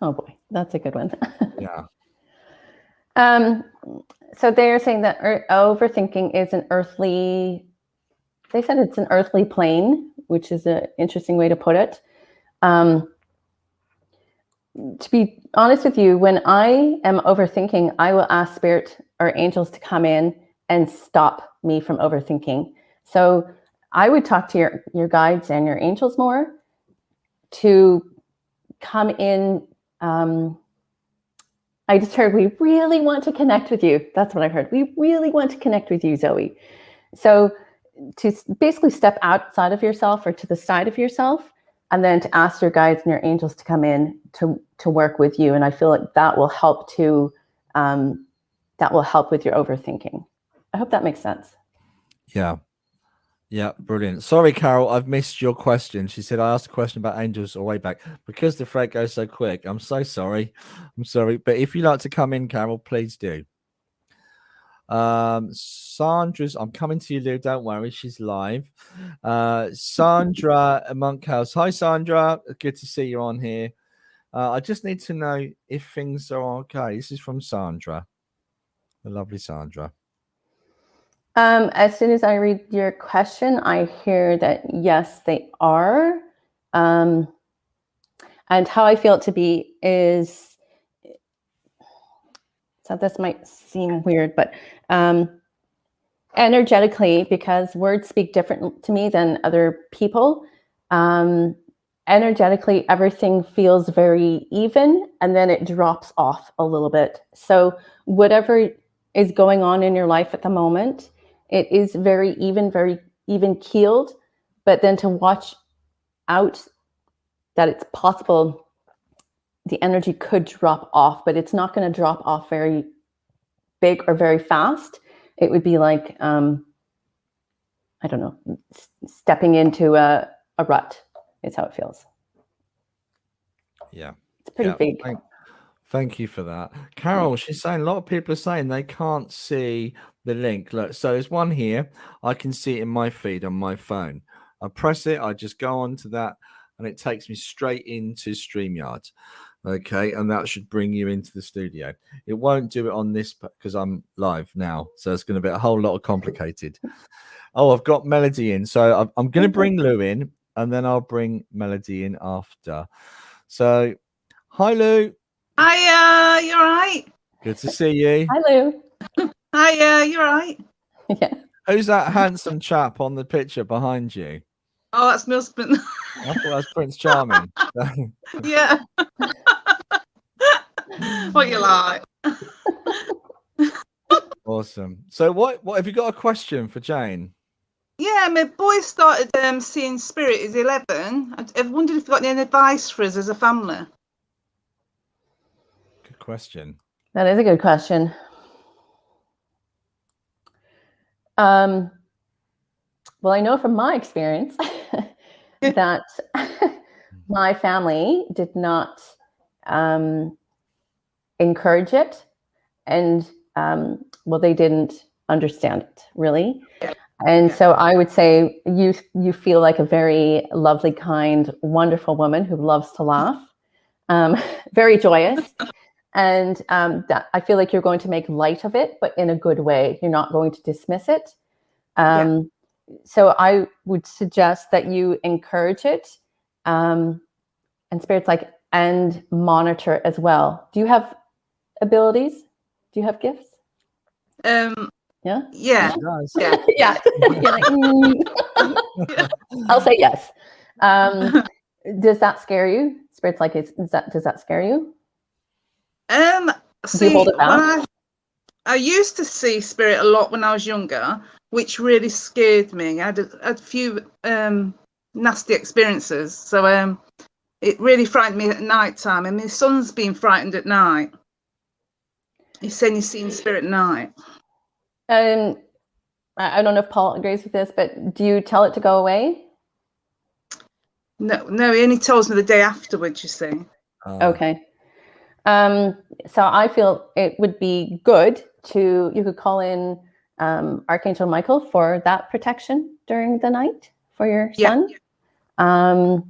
Oh boy, that's a good one. Yeah. So they're saying that overthinking is they said it's an earthly plane, which is an interesting way to put it. To be honest with you, when I am overthinking, I will ask spirit or angels to come in and stop me from overthinking. So I would talk to your guides and your angels more to come in. I just heard, we really want to connect with you. That's what I heard. We really want to connect with you, Zoe. So to basically step outside of yourself or to the side of yourself, and then to ask your guides and your angels to come in to work with you. And I feel like that will help with your overthinking. I hope that makes sense. Yeah. Yeah, brilliant. Sorry, Carol, I've missed your question. She said I asked a question about angels way back. Because the thread goes so quick, I'm so sorry. I'm sorry. But if you'd like to come in, Carol, please do. Sandra's, I'm coming to you, Lou. Don't worry, she's live. Sandra Monkhouse. Hi, Sandra. Good to see you on here. I just need to know if things are okay. This is from Sandra, the lovely Sandra. As soon as I read your question, I hear that yes, they are. And how I feel it to be is, so this might seem weird, but energetically, because words speak different to me than other people, energetically, everything feels very even, and then it drops off a little bit. So whatever is going on in your life at the moment, it is very even keeled, but then to watch out that it's possible the energy could drop off, but it's not going to drop off very big or very fast. It would be like, I don't know, stepping into a rut is how it feels. Yeah. It's pretty big. Thank you for that. Carol, she's saying a lot of people are saying they can't see the link. Look, so there's one here. I can see it in my feed on my phone. I press it, I just go on to that, and it takes me straight into StreamYard. Okay, and that should bring you into the studio. It won't do it on this because I'm live now, so it's going to be a whole lot of complicated. Oh, I've got Melody in, so I'm going to bring Lou in, and then I'll bring Melody in after. So, hi Lou. Hiya, you all right? Good to see you. Hi, Lou. Hiya, you all right? Yeah. Who's that handsome chap on the picture behind you? Oh, that's my husband. I thought that was Prince Charming. Yeah. What you like? Awesome. So what have you got a question for Jane? Yeah, my boy started seeing spirit. He's 11. I wondered if you got any advice for us as a family. Good question. That is a good question. Well, I know from my experience that my family did not encourage it, and well, they didn't understand it really. And so I would say you feel like a very lovely, kind, wonderful woman who loves to laugh, very joyous. And that I feel like you're going to make light of it, but in a good way. You're not going to dismiss it. So I would suggest that you encourage it, and spirits and monitor as well. Do you have abilities? Do you have gifts? Yeah. Yeah. Yeah. Yeah. Yeah. I'll say yes. Does that scare you? Spirits does that scare you? See, hold it back? when I used to see spirit a lot when I was younger, which really scared me. I had a few nasty experiences, so it really frightened me at night time. And my son's been frightened at night. He's saying he's seen spirit at night. I don't know if Paul agrees with this, but do you tell it to go away? No, he only tells me the day afterwards, you see. Okay. So I feel it would be good you could call in Archangel Michael for that protection during the night for your son. And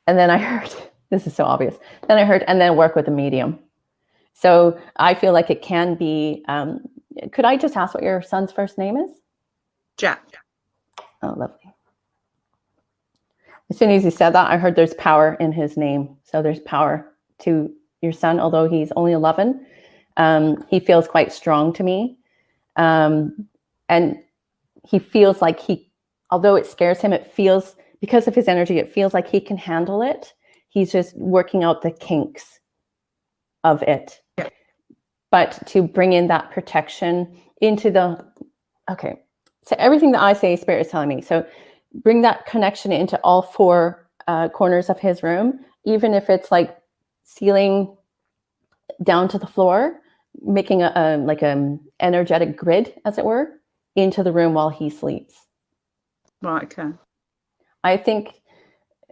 then I heard, this is so obvious, and then work with a medium. So I feel like it can be, could I just ask what your son's first name is? Jack. Oh, lovely. As soon as he said that, I heard there's power in his name. So there's power to your son, although he's only 11. He feels quite strong to me. And he feels like although it scares him, it feels, because of his energy, it feels like he can handle it. He's just working out the kinks of it. Yeah. But to bring in that protection into okay. So everything that I say, Spirit is telling me. So bring that connection into all four corners of his room, even if it's like ceiling down to the floor, making a energetic grid, as it were, into the room while he sleeps. Right, okay. I think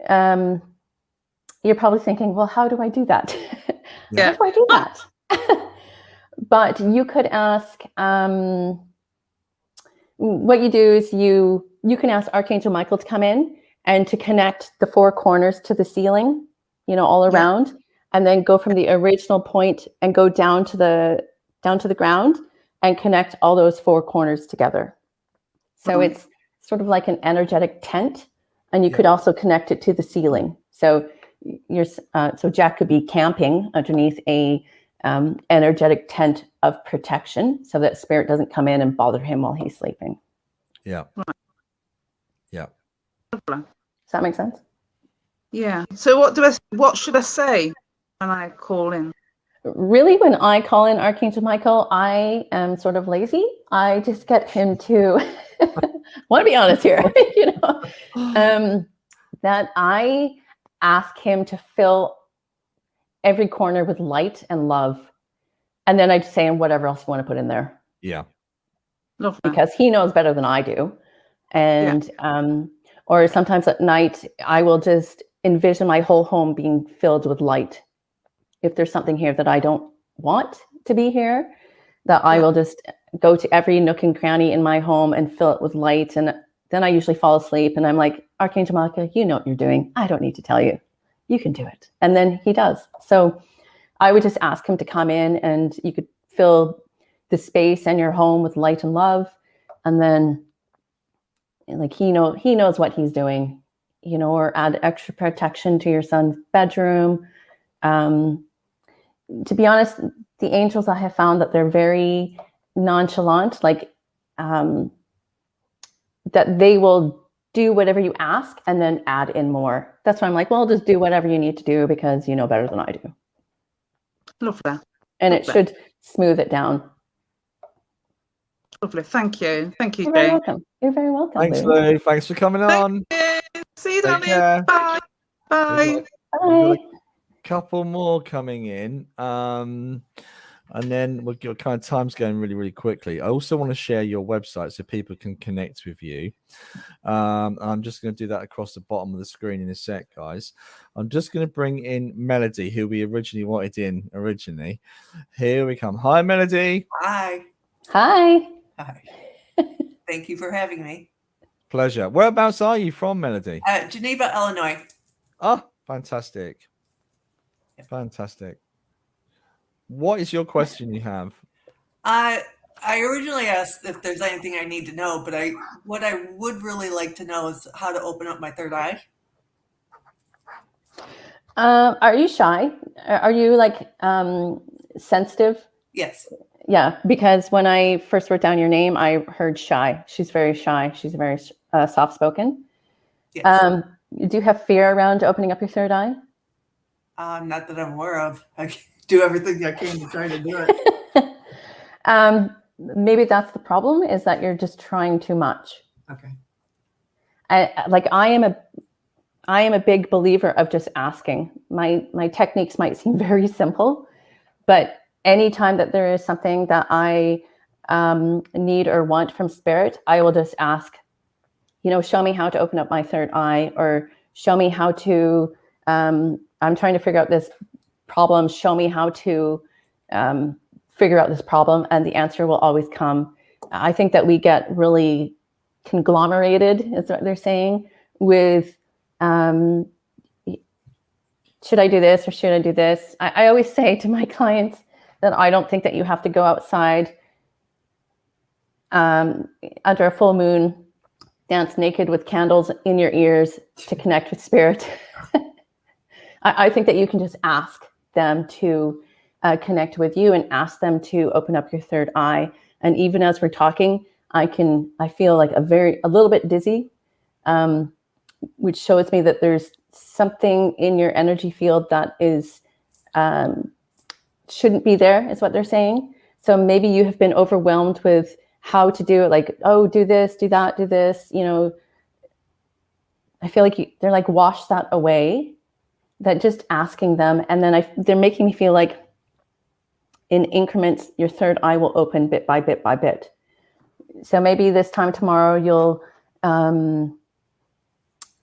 you're probably thinking, well, how do I do that? Yeah. How do I do that? But you could ask, what you do is you can ask Archangel Michael to come in and to connect the four corners to the ceiling, all around, and then go from the original point and go down to the ground and connect all those four corners together. So it's sort of like an energetic tent, and you could also connect it to the ceiling. So so Jack could be camping underneath a energetic tent of protection, so that spirit doesn't come in and bother him while he's sleeping. Yeah. Yeah. Does that make sense? Yeah. So what should I say when I call in? Really, when I call in Archangel Michael, I am sort of lazy. I just get him to want to be honest here, that I ask him to fill every corner with light and love. And then I'd say, and whatever else you want to put in there. Yeah. Lovely. Because he knows better than I do. And, or sometimes at night, I will just envision my whole home being filled with light. If there's something here that I don't want to be here, that I will just go to every nook and cranny in my home and fill it with light. And then I usually fall asleep and I'm like, Archangel Michael, you know what you're doing. I don't need to tell you. you can do it. And then he does. So I would just ask him to come in, and you could fill the space and your home with light and love. And then like he knows what he's doing, or add extra protection to your son's bedroom. To be honest, the angels, I have found that they're very nonchalant, like that they will do whatever you ask and then add in more. That's why I'm like, well, just do whatever you need to do because you know better than I do. Love that. And it should smooth it down. Lovely. Thank you. Thank you, You're very Jane. welcome. You're very welcome. Thanks, Lou. Lou. Thanks for coming on. See you, Take darling. care. Bye. Bye. We've got Bye. a couple more coming in. And then we'll get kind of time's going really, really quickly. I also want to share your website so people can connect with you. I'm just going to do that across the bottom of the screen in a sec, guys. I'm just going to bring in Melody, who we originally wanted in originally. Here we come. Hi, Melody. Hi. Hi. Hi. Thank you for having me. Pleasure. Whereabouts are you from, Melody? Geneva, Illinois. Oh, fantastic. Fantastic. What is your question you have? I originally asked if there's anything I need to know, but what I would really like to know is how to open up my third eye. Are you shy? Are you like sensitive? Yes. Yeah, because when I first wrote down your name, I heard shy. She's very shy. She's very soft-spoken. Yes. Do you have fear around opening up your third eye? Not that I'm aware of. I do everything I can to try to do it. Maybe that's the problem, is that you're just trying too much. Okay. I am a big believer of just asking. My techniques might seem very simple, but anytime that there is something that I need or want from spirit, I will just ask, show me how to open up my third eye, or show me how to, I'm trying to figure out this problem. Show me how to figure out this problem, and the answer will always come. I think that we get really conglomerated, is what they're saying, with should I do this or should I do this? I always say to my clients that I don't think that you have to go outside under a full moon, dance naked with candles in your ears to connect with spirit. I think that you can just ask them to connect with you and ask them to open up your third eye. And even as we're talking, I feel like a little bit dizzy, which shows me that there's something in your energy field that is shouldn't be there, is what they're saying. So maybe you have been overwhelmed with how to do it, like, oh, do this, do that, do this. I feel like they're like, wash that away. That just asking them, and then they're making me feel like in increments, your third eye will open bit by bit by bit. So maybe this time tomorrow you'll,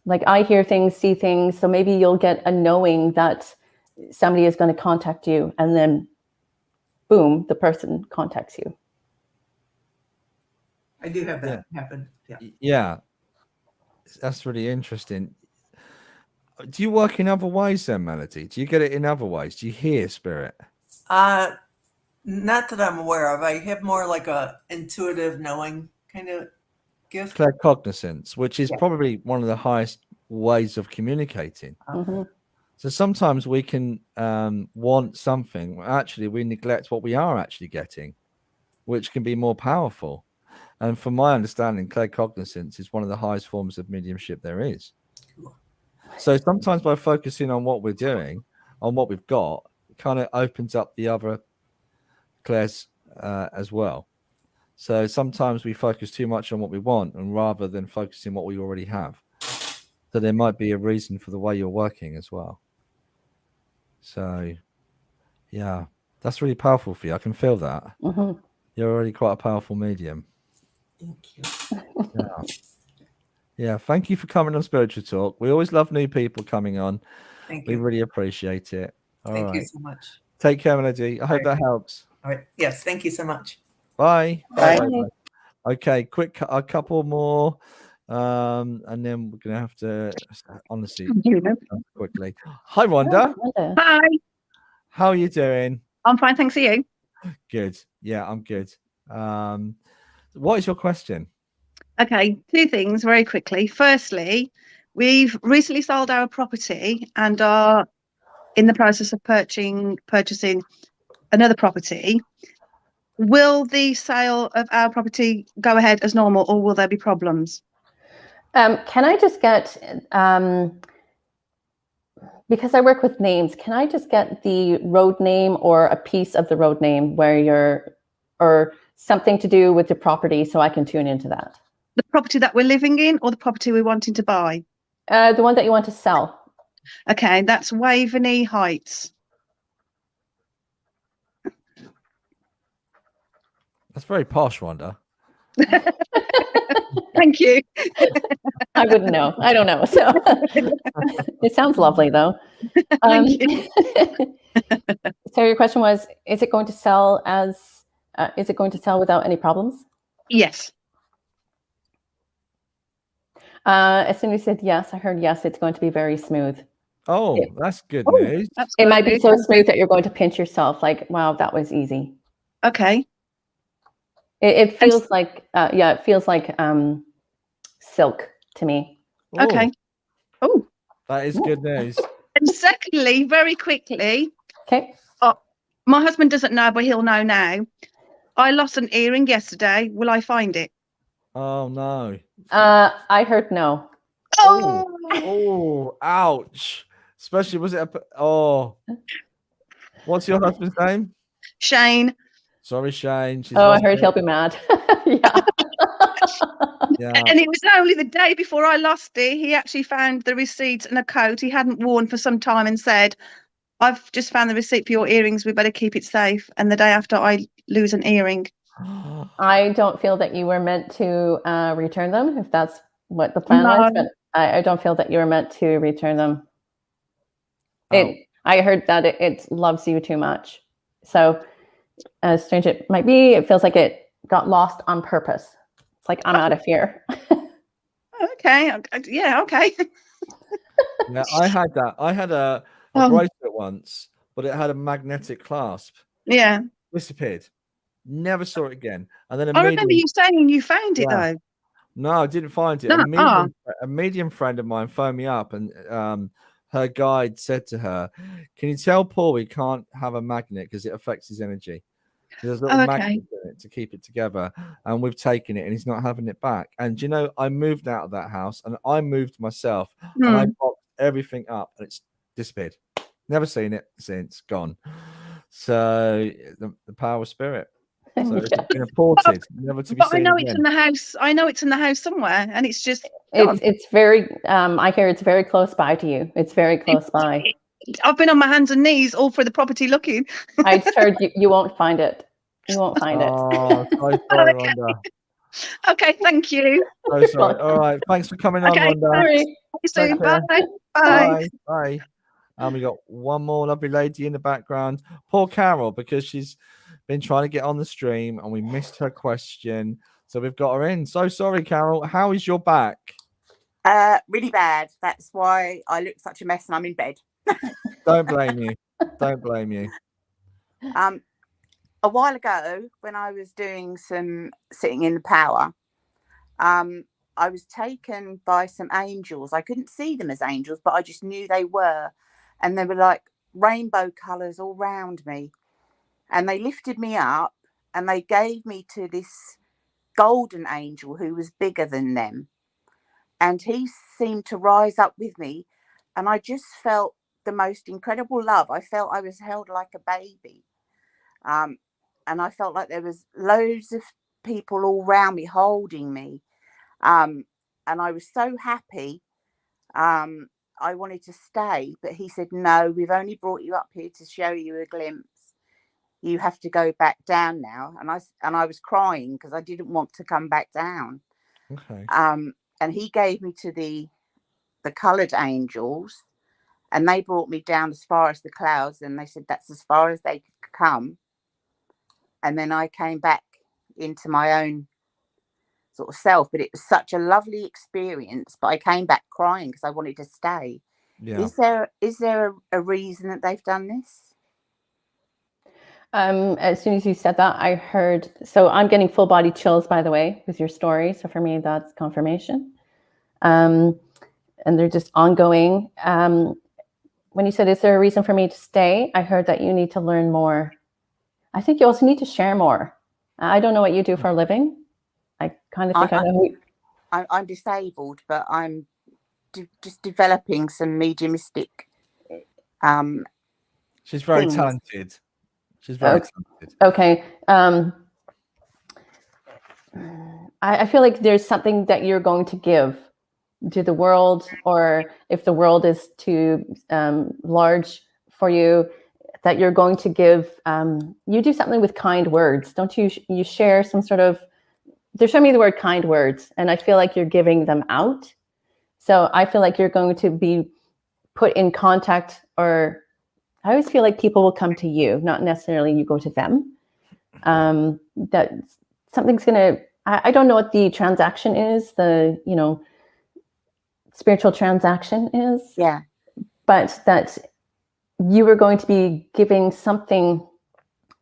like I hear things, see things. So maybe you'll get a knowing that somebody is going to contact you, and then boom, the person contacts you. I do have that happen. Yeah. Yeah. That's really interesting. Do you work in other ways then, Melody? Do you get it in other ways? Do you hear spirit? Not that I'm aware of. I have more like a intuitive knowing kind of gift. Claircognizance, which is probably one of the highest ways of communicating. Mm-hmm. So sometimes we can want something. Actually, we neglect what we are actually getting, which can be more powerful. And from my understanding, claircognizance is one of the highest forms of mediumship there is. Cool. So sometimes by focusing on what we're doing, on what we've got, it kind of opens up the other clairs as well. So sometimes we focus too much on what we want, and rather than focusing on what we already have. So there might be a reason for the way you're working as well. So, yeah, that's really powerful for you. I can feel that. Mm-hmm. You're already quite a powerful medium. Thank you. Yeah. Thank you for coming on Spiritual Talk. We always love new people coming on. Thank We you. really appreciate it. Thank you so much. Take care, Melody. I hope that helps. All right. Yes. Thank you so much. Bye. Bye. Okay, a couple more. And then we're gonna have to honestly You know. quickly. Hi, Wanda. Wanda. Hi, How are you doing? I'm fine, thanks. Are you? Good. Yeah, I'm good. What is your question? Okay, two things very quickly. Firstly, we've recently sold our property and are in the process of purchasing another property. Will the sale of our property go ahead as normal, or will there be problems? Can I just get, because I work with names, can I just get the road name or a piece of the road name where you're, or something to do with the property so I can tune into that? The property that we're living in, or the property we're wanting to buy? The one that you want to sell. Okay, that's Waveney Heights. That's very posh, Wanda. Thank you. I wouldn't know. I don't know. So it sounds lovely, though. Thank you. So your question was: is it going to sell as? Is it going to sell without any problems? Yes. As soon as you said yes, I heard yes. It's going to be very smooth. Oh, Yeah. that's good Oh, news. that's It good might be news. so smooth that you're going to pinch yourself, like, wow, that was easy. Okay. It feels like, yeah, it feels like silk to me. Oh, Okay. Oh, that is good news. and secondly, very quickly, Okay. my husband doesn't know, but he'll know now. I lost an earring yesterday. Will I find it? Oh no. I heard no. Oh, Oh, ouch. Especially was it oh. What's your husband's name? Shane. Sorry, Shane. She's Oh, I lost heard it. he'll be mad. Yeah. Yeah. And it was only the day before I lost it. He actually found the receipt and a coat he hadn't worn for some time and said, I've just found the receipt for your earrings. We better keep it safe. And the day after, I lose an earring. I don't feel that you were meant to return them, if that's what the plan was, No. but I don't feel that you were meant to return them. Oh. I heard that it loves you too much. So as strange it might be, it feels like it got lost on purpose. It's like, I'm out of here. Okay. Yeah. Okay. Yeah, I had that. I had a Oh. bracelet once, but it had a magnetic clasp. Yeah. Disappeared. Never saw it again. And then I remember you saying you found it Yeah. though. No, I didn't find it. No. A medium friend of mine phoned me up, and her guide said to her, "Can you tell Paul we can't have a magnet because it affects his energy? There's a little Okay. magnet in it to keep it together, and we've taken it, and he's not having it back." And you know, I moved out of that house, and I moved myself, and I boxed everything up, and it's disappeared. Never seen it since. Gone. So the power of spirit. So it's been reported, never to be But I seen know again. it's in the house. I know it's in the house somewhere, and it's just. It's very, I hear it's very close by to you. It's very close by. I've been on my hands and knees all through the property looking. I just heard you won't find it. You won't find it. Oh, so sorry, Okay. Wanda. Okay, thank you. So sorry. All right, thanks for coming on, Okay, Wanda. Sorry. See you soon. Take care. Bye. Bye. Bye. Bye. And we got one more lovely lady in the background. Poor Carol, because she's been trying to get on the stream and we missed her question. So we've got her in. So sorry, Carol. How is your back? Really bad. That's why I look such a mess and I'm in bed. Don't blame you. Don't blame you. A while ago, when I was doing some sitting in the power, I was taken by some angels. I couldn't see them as angels, but I just knew they were. And they were like rainbow colours all round me. And they lifted me up and they gave me to this golden angel who was bigger than them. And he seemed to rise up with me. And I just felt the most incredible love. I felt I was held like a baby. And I felt like there was loads of people all around me holding me. And I was so happy. I wanted to stay, but he said, no, we've only brought you up here to show you a glimpse. You have to go back down now. And I was crying because I didn't want to come back down. Okay. And he gave me to the coloured angels, and they brought me down as far as the clouds, and they said that's as far as they could come. And then I came back into my own sort of self. But it was such a lovely experience. But I came back crying because I wanted to stay. Yeah. Is there a reason that they've done this? As soon as you said that, I heard, so I'm getting full body chills, by the way, with your story. So for me, that's confirmation. And they're just ongoing. When you said, is there a reason for me to stay? I heard that you need to learn more. I think you also need to share more. I don't know what you do for a living. I kind of think I know. I'm disabled, but I'm just developing some mediumistic She's very things. talented. She's very talented. Okay. I feel like there's something that you're going to give to the world, or if the world is too large for you, that you're going to give, you do something with kind words, don't you? You share some sort of, they're showing me the word kind words, and I feel like you're giving them out. So I feel like you're going to be put in contact, or I always feel like people will come to you, not necessarily you go to them. That something's going to, I don't know what the transaction is, the, spiritual transaction is. Yeah. But that you were going to be giving something,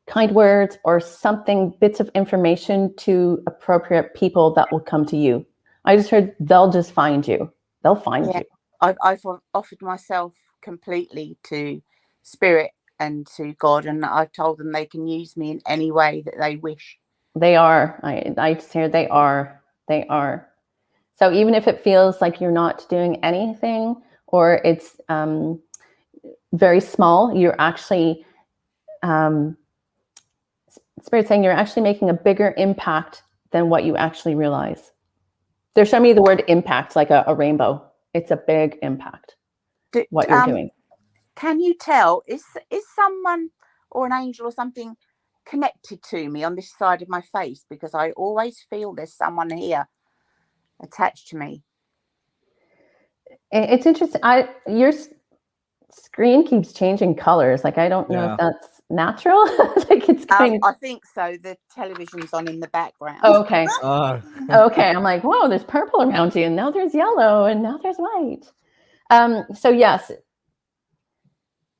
kind words or something, bits of information to appropriate people that will come to you. I just heard they'll just find you. They'll find you. I've offered myself completely to spirit and to God, and I've told them they can use me in any way that they wish. They are. I just hear they are. They are. So even if it feels like you're not doing anything, or it's very small, you're actually, Spirit's saying you're actually making a bigger impact than what you actually realize. They're showing me the word impact, like a rainbow. It's a big impact, what you're doing. Can you tell, is someone or an angel or something connected to me on this side of my face? Because I always feel there's someone here attached to me. It's interesting. Your screen keeps changing colors. Like, I don't know if that's natural. Like, it's kind of... I think so. The television's on in the background. Oh, okay. Okay. I'm like, whoa, there's purple around you, and now there's yellow, and now there's white. So yes,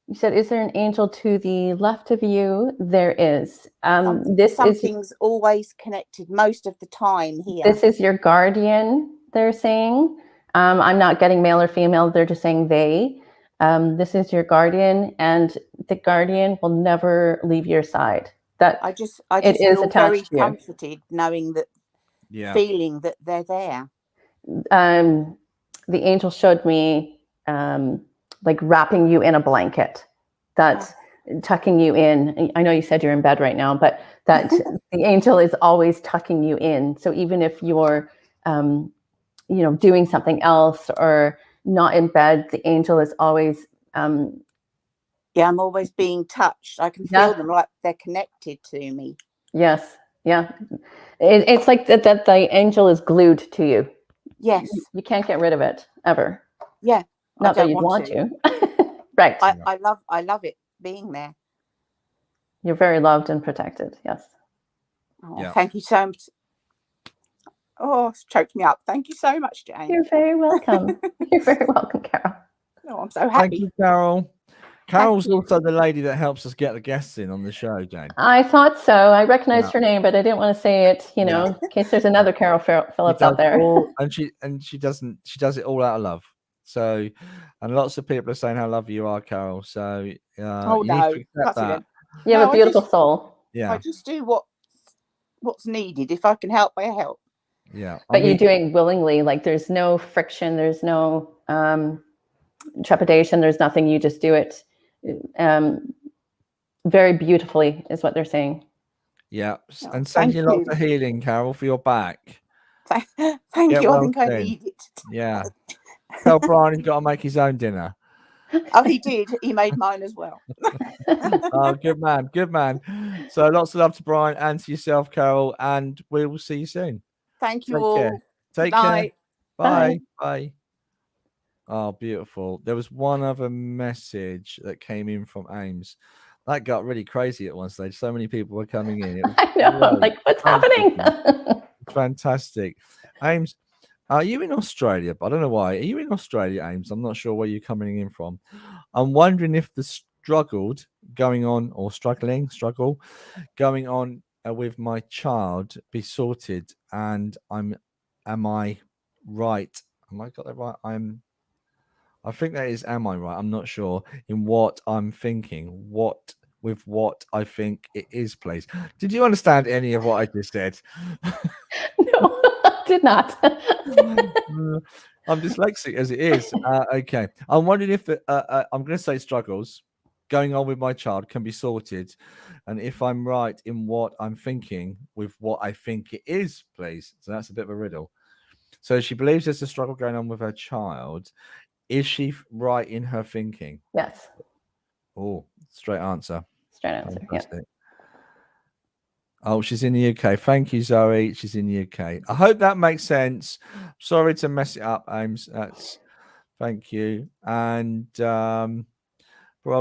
you said, is there an angel to the left of you? There is. Something's always connected most of the time here. This is your guardian, they're saying. I'm not getting male or female. They're just saying they. This is your guardian, and the guardian will never leave your side. That I just it is feel attached very to you. comforted knowing that, feeling that they're there. The angel showed me like wrapping you in a blanket, that's tucking you in. I know you said you're in bed right now, but that the angel is always tucking you in. So even if you're doing something else or not in bed, the angel is always I'm always being touched. I can feel them, like they're connected to me. Yes. Yeah. It's like that the angel is glued to you. Yes. You can't get rid of it ever. Yeah. Not that you want to. Right. I love it being there. You're very loved and protected. Yes. Oh, thank you so much. Oh, it's choked me up. Thank you so much, Jane. You're very welcome. You're very welcome, Carol. Oh, I'm so happy. Thank you, Carol. Carol's also the lady that helps us get the guests in on the show, Jane. I thought so. I recognized her name, but I didn't want to say it, in case there's another Carol Phillips out there. She does it all out of love. So, and lots of people are saying how lovely you are, Carol. So, you need to accept that. You have a beautiful soul. Yeah. I just do what's needed. If I can help, I help. Yeah. But you're doing willingly. Like, there's no friction. There's no trepidation. There's nothing. You just do it very beautifully, is what they're saying. Yeah. And send you lots of healing, Carol, for your back. Thank you. I think I need it. Yeah. Tell Brian he's got to make his own dinner. Oh, he did. He made mine as well. Oh, good man. Good man. So lots of love to Brian and to yourself, Carol, and we will see you soon. Thank you all. Take care. Bye. Bye. Oh, beautiful. There was one other message that came in from Ames. That got really crazy at one stage. So many people were coming in. It was I know. I'm great. like, what's happening? Fantastic. Ames, are you in Australia? But I don't know why. Are you in Australia, Ames? I'm not sure where you're coming in from. I'm wondering if the struggle going on with my child be sorted. And am I right? Am I got that right? I think that is, am I right? I'm not sure in what I'm thinking. What I think it is, please. Did you understand any of what I just said? No, I did not. I'm dyslexic as it is. Okay. I'm wondering if I'm going to say struggles going on with my child can be sorted. And if I'm right in what I'm thinking with what I think it is, please. So that's a bit of a riddle. So she believes there's a struggle going on with her child. Is she right in her thinking? Yes. Oh, straight answer. Straight answer. Yeah. Oh, she's in the UK. Thank you, Zoe. She's in the UK. I hope that makes sense. Sorry to mess it up, Ames. Thank you. And well,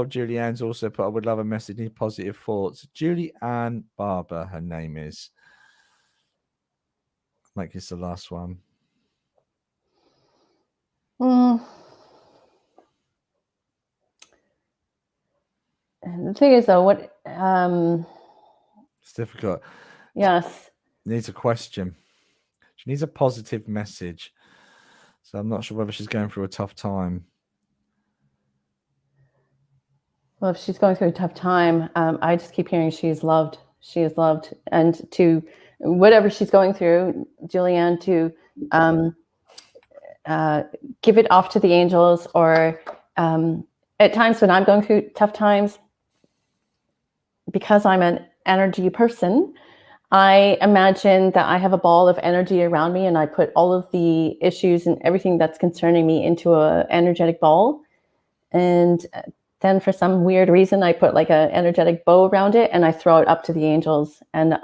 Julianne's also put, I would love a message in positive thoughts. Julianne Barber, her name is. Make this the last one. And the thing is, though, it's difficult. Yes. Needs a question. She needs a positive message. So I'm not sure whether she's going through a tough time. Well, if she's going through a tough time, I just keep hearing she's loved. She is loved. And to whatever she's going through, Julianne, to give it off to the angels, or at times when I'm going through tough times, because I'm an energy person, I imagine that I have a ball of energy around me, and I put all of the issues and everything that's concerning me into an energetic ball. And then for some weird reason, I put like an energetic bow around it, and I throw it up to the angels. And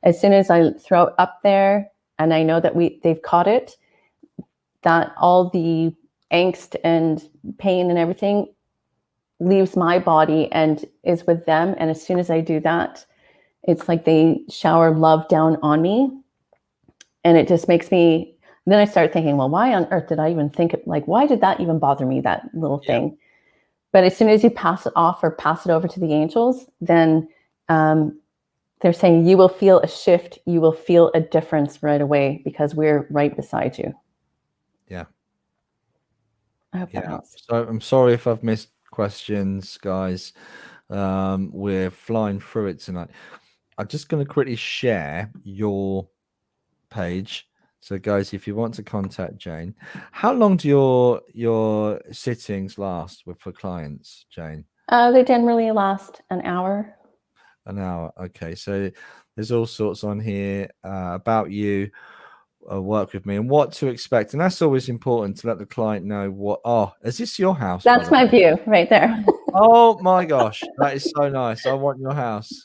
as soon as I throw it up there, and I know that they've caught it, that all the angst and pain and everything leaves my body and is with them. And as soon as I do that, it's like they shower love down on me. And it just makes me, then I start thinking, well, why on earth did I even think it? Like, why did that even bother me, that little thing? But as soon as you pass it off or pass it over to the angels, then they're saying you will feel a shift. You will feel a difference right away because we're right beside you. Yeah. I hope that helps. So I'm sorry if I've missed questions, guys. We're flying through it tonight. I'm just going to quickly share your page. So, guys, if you want to contact Jane, how long do your sittings last for clients, Jane? They generally last an hour. An hour. Okay. So there's all sorts on here about you, work with me, and what to expect. And that's always important to let the client know what. Oh, is this your house? That's my view right there. Oh my gosh, that is so nice. I want your house.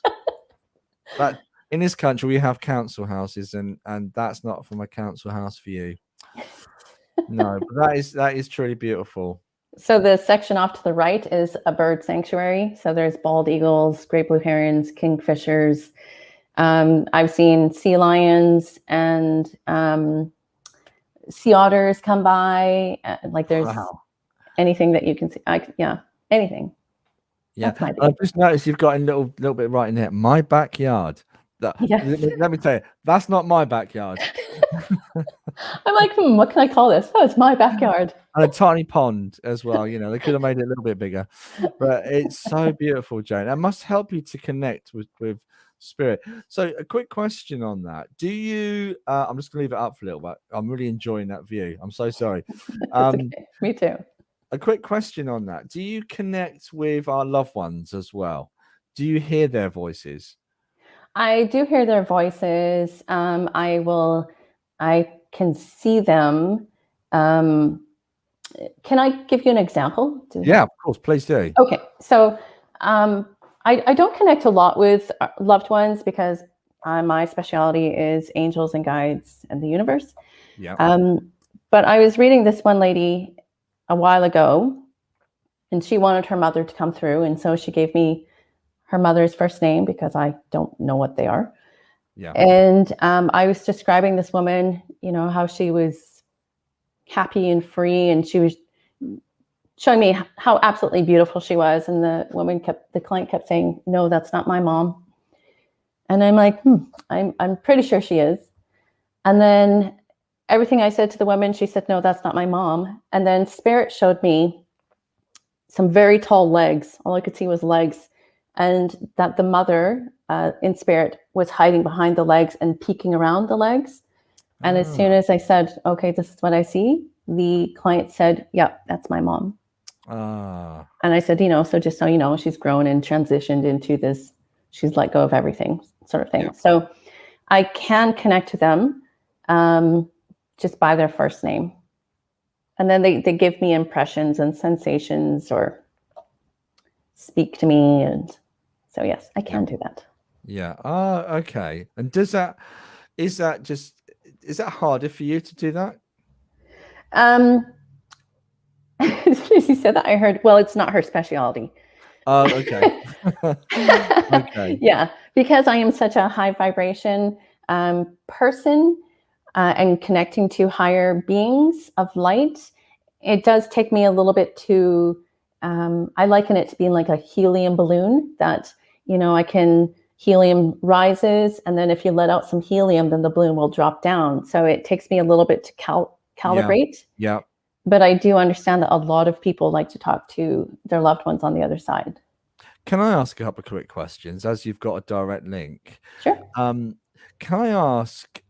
That in this country we have council houses, and that's not from a council house for you. No, but that is truly beautiful. So the section off to the right is a bird sanctuary. So there's bald eagles, great blue herons, kingfishers. I've seen sea lions and sea otters come by. Like there's anything that you can see. Anything. Yeah, I've just noticed you've got a little bit right in there. My backyard. Let me tell you, that's not my backyard. I'm like, what can I call this? Oh, it's my backyard. And a tiny pond as well. You know, they could have made it a little bit bigger, but it's so beautiful, Jane. That must help you to connect with spirit. So, a quick question on that: do you? I'm just gonna leave it up for a little bit. I'm really enjoying that view. I'm so sorry. Okay. Me too. A quick question on that: do you connect with our loved ones as well? Do you hear their voices? I do hear their voices. I can see them. Can I give you an example? Yeah, of course. Please do. Okay. So I don't connect a lot with loved ones because my specialty is angels and guides and the universe. Yeah. But I was reading this one lady a while ago, and she wanted her mother to come through. And so she gave me her mother's first name because I don't know what they are. Yeah. And I was describing this woman, you know, how she was happy and free, and she was showing me how absolutely beautiful she was. And the client kept saying, "No, that's not my mom." And I'm like, I'm pretty sure she is. And then everything I said to the woman, she said, "No, that's not my mom." And then Spirit showed me some very tall legs. All I could see was legs, and that the mother in Spirit was hiding behind the legs and peeking around the legs. And as soon as I said, "Okay, this is what I see," the client said, "Yeah, that's my mom." And I said, you know, so just so you know, she's grown and transitioned into this, she's let go of everything sort of thing. Yeah. So I can connect to them just by their first name. And then they give me impressions and sensations or speak to me. And so, yes, I can do that. Yeah. Okay. And is that harder for you to do that? As soon as you said that, I heard, well, it's not her specialty. Oh, okay. Okay. Yeah, because I am such a high vibration person and connecting to higher beings of light, it does take me a little bit to, I liken it to being like a helium balloon that, you know, helium rises, and then if you let out some helium, then the balloon will drop down. So it takes me a little bit to calibrate. Yeah. But I do understand that a lot of people like to talk to their loved ones on the other side. Can I ask a couple of quick questions as you've got a direct link? Sure. Can I ask,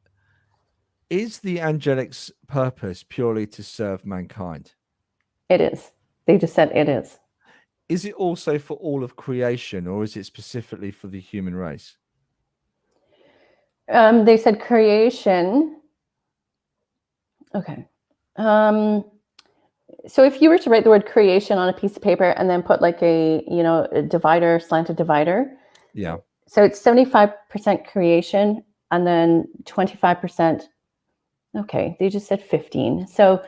is the angelic's purpose purely to serve mankind? It is. They just said it is. Is it also for all of creation, or is it specifically for the human race? They said creation. Okay. So if you were to write the word creation on a piece of paper and then put like a divider, slanted divider. Yeah. So it's 75% creation and then 25%. Okay. They just said 15. So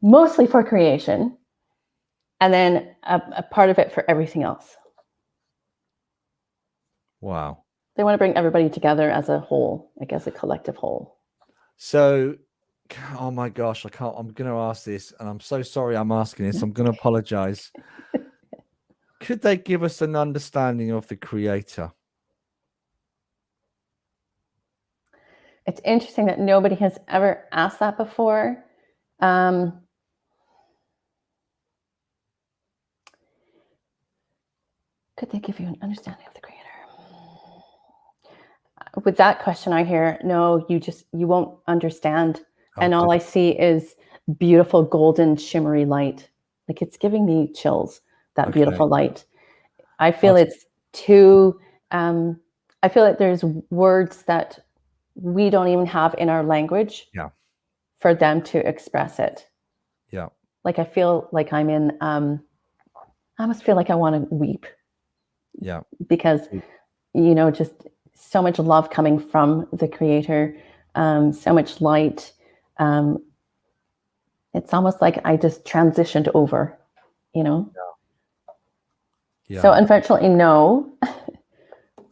mostly for creation and then a part of it for everything else. Wow. They want to bring everybody together as a whole, like as a collective whole. So, oh my gosh, I'm going to ask this, and I'm so sorry I'm asking this. I'm going to apologize. Could they give us an understanding of the creator? It's interesting that nobody has ever asked that before. Could they give you an understanding of the creator? With that question, I hear, no, you won't understand. And all I see is beautiful, golden, shimmery light. Like it's giving me chills, that beautiful light. I feel it's too, I feel like there's words that we don't even have in our language for them to express it. Yeah. Like I feel like I'm in, I almost feel like I want to weep. Yeah. Because, you know, just so much love coming from the creator, so much light. It's almost like I just transitioned over, you know? Yeah. So unfortunately, no.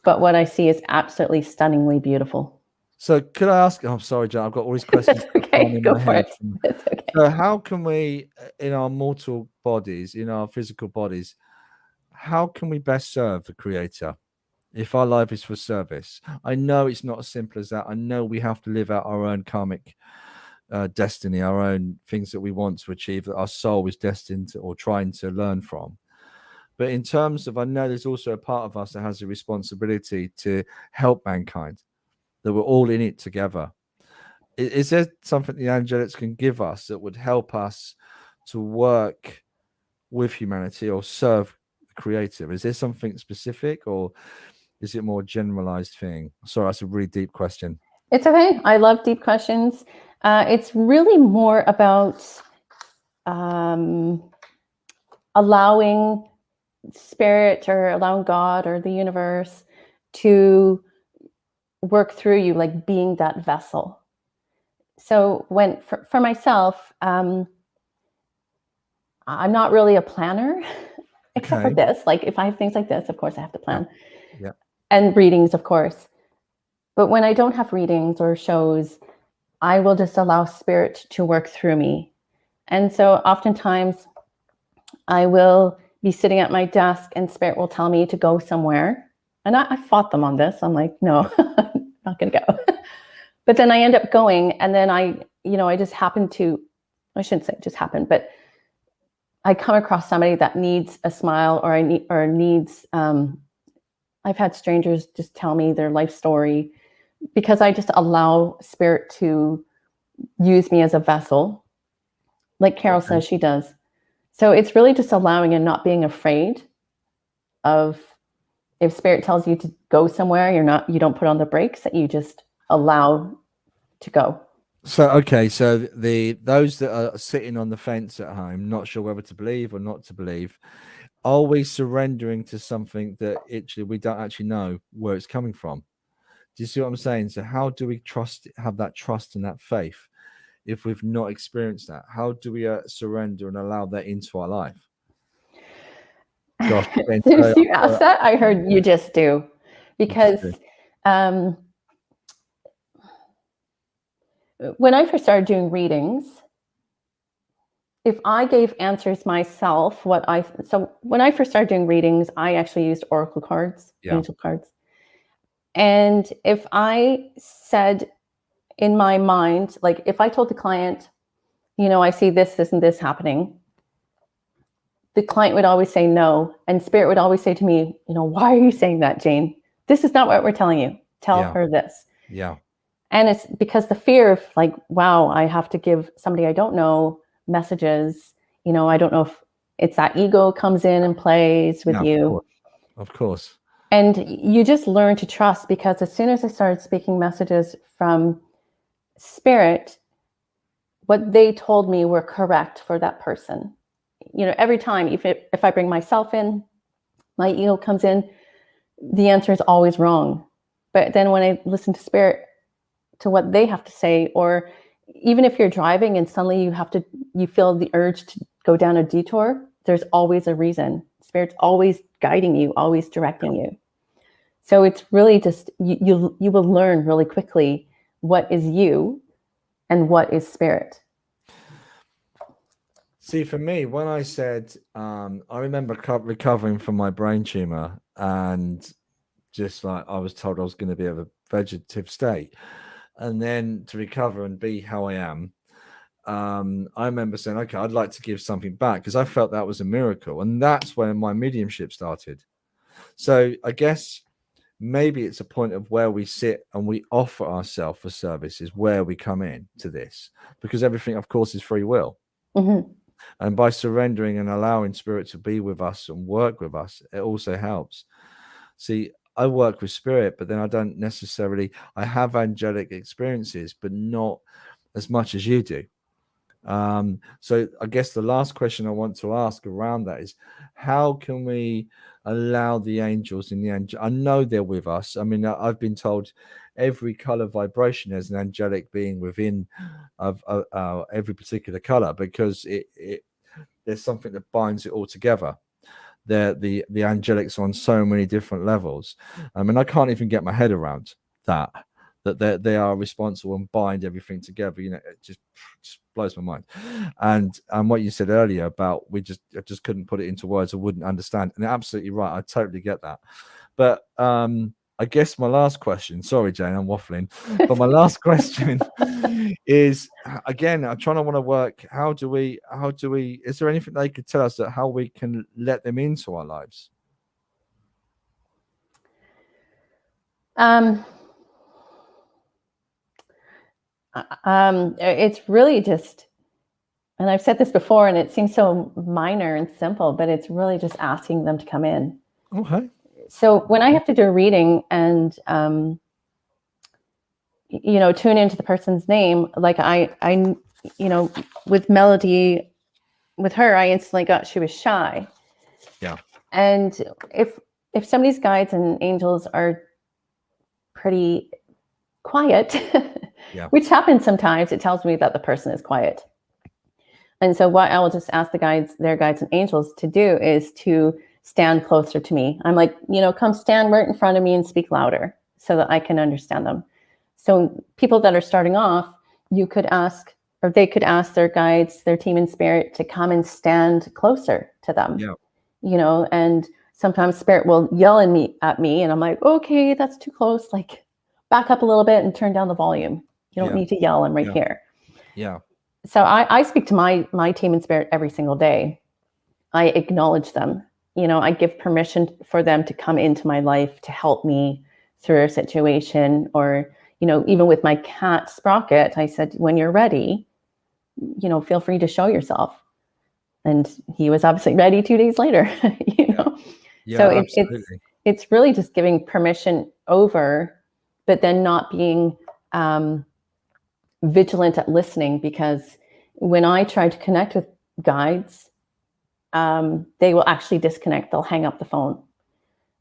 But what I see is absolutely stunningly beautiful. So could I ask, I'm sorry, John, I've got all these questions. Okay, go for it. It's okay. So how can we, in our mortal bodies, in our physical bodies, how can we best serve the creator? If our life is for service, I know it's not as simple as that. I know we have to live out our own karmic destiny, our own things that we want to achieve, that our soul is destined to, or trying to learn from. But in terms of, I know there's also a part of us that has a responsibility to help mankind, that we're all in it together. Is there something the angelics can give us that would help us to work with humanity or serve the creator? Is there something specific, or is it more generalized thing? Sorry, that's a really deep question. It's okay. I love deep questions. It's really more about allowing spirit or allowing God or the universe to work through you, like being that vessel. So when, for myself, I'm not really a planner. except for this. Like if I have things like this, of course I have to plan. Yeah. And readings, of course. But when I don't have readings or shows, I will just allow spirit to work through me. And so oftentimes I will be sitting at my desk and spirit will tell me to go somewhere. And I fought them on this. I'm like, no, I'm not going to go. But then I end up going, and then I just happen to, I shouldn't say just happen, but I come across somebody that needs a smile, or needs, I've had strangers just tell me their life story, because I just allow spirit to use me as a vessel, like Carol says she does. So it's really just allowing and not being afraid of, if spirit tells you to go somewhere, you don't put on the brakes, that you just allow to go. So those that are sitting on the fence at home, not sure whether to believe or not to believe, are we surrendering to something that actually we don't actually know where it's coming from? Do you see what I'm saying? So how do we have that trust and that faith if we've not experienced that? How do we surrender and allow that into our life? Gosh, As soon as you asked that, I heard you just do. Because when I first started doing readings, if I gave answers myself, so when I first started doing readings, I actually used oracle cards, angel cards. And if I said in my mind, like if I told the client, I see this, this, and this happening, the client would always say no. And spirit would always say to me, why are you saying that, Jane? This is not what we're telling you. Tell her this. Yeah. And it's because the fear of like, wow, I have to give somebody I don't know messages. I don't know if it's that ego comes in and plays with you. Of course. And you just learn to trust, because as soon as I started speaking messages from spirit, what they told me were correct for that person. Every time, if I bring myself in, my ego comes in, the answer is always wrong. But then when I listen to spirit, to what they have to say, or even if you're driving and suddenly you feel the urge to go down a detour, there's always a reason. Spirit's always guiding you, always directing you. So it's really just, you will learn really quickly what is you and what is spirit. See, for me, when I said, I remember recovering from my brain tumor, and just like I was told I was going to be of a vegetative state, and then to recover and be how I am, I remember saying, okay, I'd like to give something back, because I felt that was a miracle. And that's when my mediumship started. So I guess maybe it's a point of where we sit and we offer ourselves for service is where we come in to this, because everything, of course, is free will. Mm-hmm. And by surrendering and allowing spirit to be with us and work with us, it also helps. See, I work with spirit, but then I have angelic experiences, but not as much as you do. So I guess the last question I want to ask around that is, how can we allow the angels in I know they're with us. I mean, I've been told every color vibration has an angelic being within of every particular color, because there's something that binds it all together. The angelics are on so many different levels. I mean, I can't even get my head around that they are responsible and bind everything together. It just blows my mind. And what you said earlier about I just couldn't put it into words, I wouldn't understand. And absolutely right, I totally get that. But I guess my last question, sorry Jane, I'm waffling, but my last question is, again, I'm trying to want to work, how do we is there anything they could tell us that how we can let them into our lives? It's really just, and I've said this before, and it seems so minor and simple, but it's really just asking them to come in. Okay. So when I have to do a reading and, tune into the person's name, like I, with Melody, with her, I instantly got, she was shy. Yeah. And if somebody's guides and angels are pretty quiet, which happens sometimes, it tells me that the person is quiet. And so what I will just ask their guides and angels to do is to stand closer to me. I'm like, come stand right in front of me and speak louder so that I can understand them. So people that are starting off, you could ask, or they could ask their guides, their team in spirit, to come and stand closer to them. Yeah. And sometimes spirit will yell at me and I'm like, okay, that's too close. Like, back up a little bit and turn down the volume. You don't need to yell. I'm right here. Yeah. So I speak to my team in spirit every single day. I acknowledge them. I give permission for them to come into my life to help me through a situation. Or, even with my cat Sprocket, I said, when you're ready, feel free to show yourself. And he was obviously ready 2 days later, Yeah, so it's really just giving permission over, but then not being vigilant at listening, because when I try to connect with guides, they will actually disconnect. They'll hang up the phone.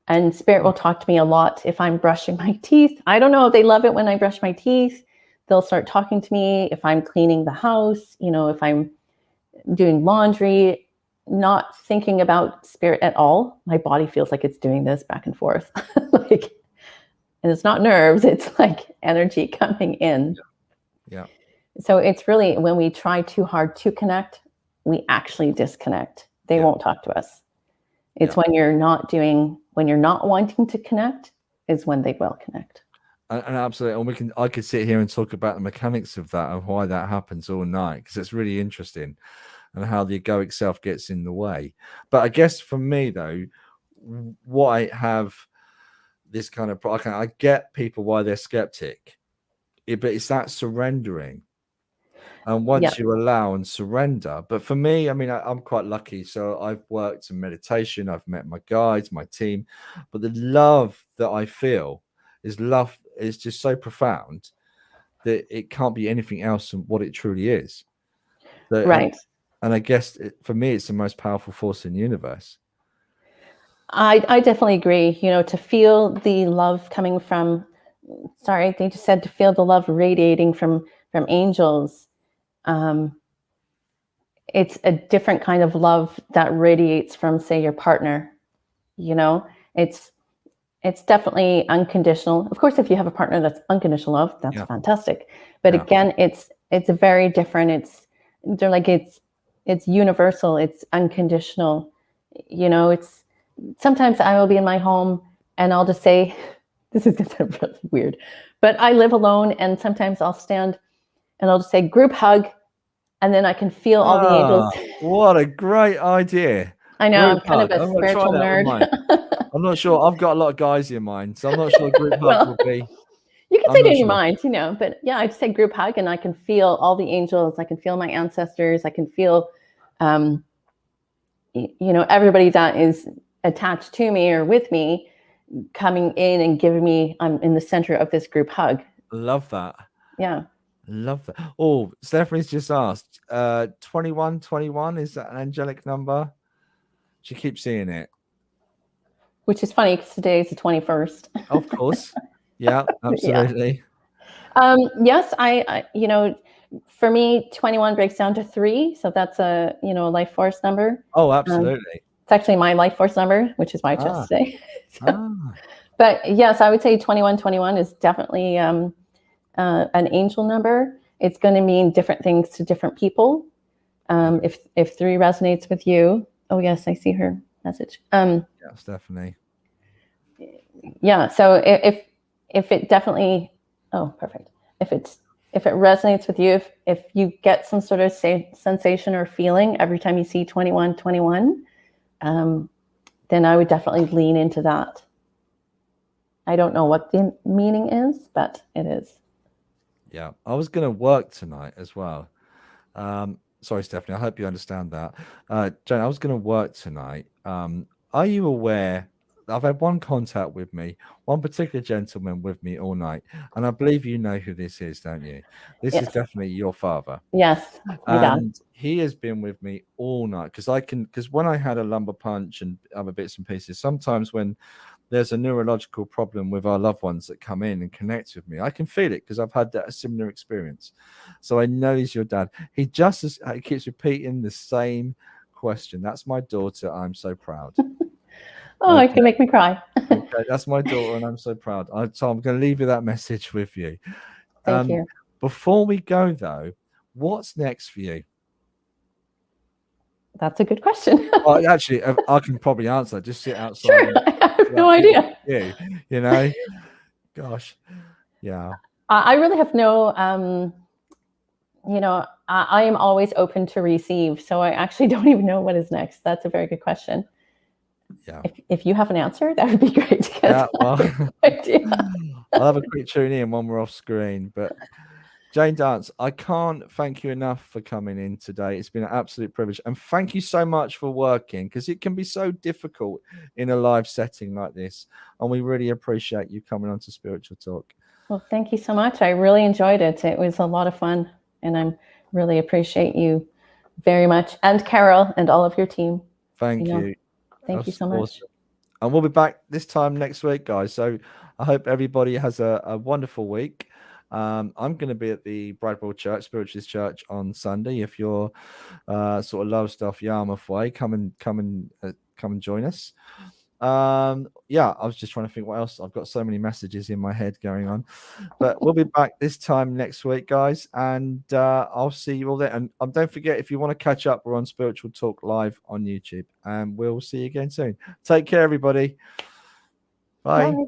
And spirit will talk to me a lot if I'm brushing my teeth. I don't know if they love it when I brush my teeth. They'll start talking to me if I'm cleaning the house, if I'm doing laundry, not thinking about spirit at all. My body feels like it's doing this back and forth. And it's not nerves, it's like energy coming in. Yeah. So it's really, when we try too hard to connect, we actually disconnect. They won't talk to us. It's when you're not wanting to connect is when they will connect. And absolutely, and I could sit here and talk about the mechanics of that and why that happens all night, because it's really interesting, and how the egoic self gets in the way. But I guess for me though, what I have this kind of, I get people why they're skeptic, but it's that surrendering. And once you allow and surrender, but for me, I mean, I'm quite lucky. So I've worked in meditation, I've met my guides, my team, but the love that I feel is just so profound that it can't be anything else than what it truly is. So, right. And I guess for me, it's the most powerful force in the universe. I definitely agree. To feel the love coming from, they just said to feel the love radiating from angels. It's a different kind of love that radiates from, say, your partner. It's definitely unconditional. Of course, if you have a partner that's unconditional love, that's fantastic. But again, it's a very different. It's universal. It's unconditional. It's sometimes I will be in my home and I'll just say, this is going to sound really weird, but I live alone, and sometimes I'll stand and I'll just say group hug, and then I can feel all the angels. What a great idea. I know, Group I'm kind hug. of a spiritual nerd. I'm not sure. I've got a lot of guys in mind, so I'm not sure group hug will be. You can say it in your mind, but yeah, I'd say group hug, and I can feel all the angels. I can feel my ancestors. I can feel, everybody that is attached to me or with me coming in and giving me, I'm in the center of this group hug. Love that. Yeah. Love that. Oh, Stephanie's just asked, 2121, is that an angelic number? She keeps seeing it. Which is funny because today is the 21st. Of course. Yeah, absolutely. Yes, I for me, 21 breaks down to 3. So that's a, life force number. Oh, absolutely. It's actually my life force number, which is why I chose today. But yes, I would say 2121 is definitely an angel number. It's going to mean different things to different people. If 3 resonates with you, oh yes, I see her message. Yeah, Stephanie. Yeah, so if it definitely, oh, perfect. If it resonates with you, if you get some sort of sensation or feeling every time you see 2121, then I would definitely lean into that. I don't know what the meaning is, but it is. Yeah, I was going to work tonight as well. Sorry, Stephanie, I hope you understand that. Jane, I was going to work tonight. Are you aware? I've had one contact with me, one particular gentleman with me all night, and I believe you know who this is, don't you? This is definitely your father. Yes, and he has been with me all night because when I had a lumbar punch and other bits and pieces, sometimes when there's a neurological problem with our loved ones that come in and connect with me. I can feel it because I've had a similar experience. So I know he's your dad. He keeps repeating the same question. That's my daughter. I'm so proud. Oh, Okay. it can make me cry. Okay, that's my daughter, and I'm so proud. So I'm going to leave you that message with you. Thank you. Before we go, though, what's next for you? That's a good question. Well, actually, I can probably answer. Just sit outside. Sure, I have no idea. You know, gosh, yeah. I really have no, you know, I am always open to receive. So I actually don't even know what is next. That's a very good question. Yeah. If you have an answer, that would be great. Yeah, well, I'll have a quick tune in when we're off screen. But Jane Dance, I can't thank you enough for coming in today. It's been an absolute privilege. And thank you so much for working, because it can be so difficult in a live setting like this. And we really appreciate you coming on to Spiritual Talk. Well, thank you so much. I really enjoyed it. It was a lot of fun. And I really appreciate you very much. And Carol and all of your team. Thank you. Thank you so much. Awesome. And we'll be back this time next week, guys. So I hope everybody has a wonderful week. I'm going to be at the Bradwell Church, Spiritualist Church, on Sunday. If you're sort of Lowestoft, Yarmouth way, come and join us. Yeah, I was just trying to think what else. I've got so many messages in my head going on, but we'll be back this time next week, guys, and I'll see you all there. And don't forget, if you want to catch up, we're on Spiritual Talk Live on YouTube, and we'll see you again soon. Take care, everybody. Bye. Bye.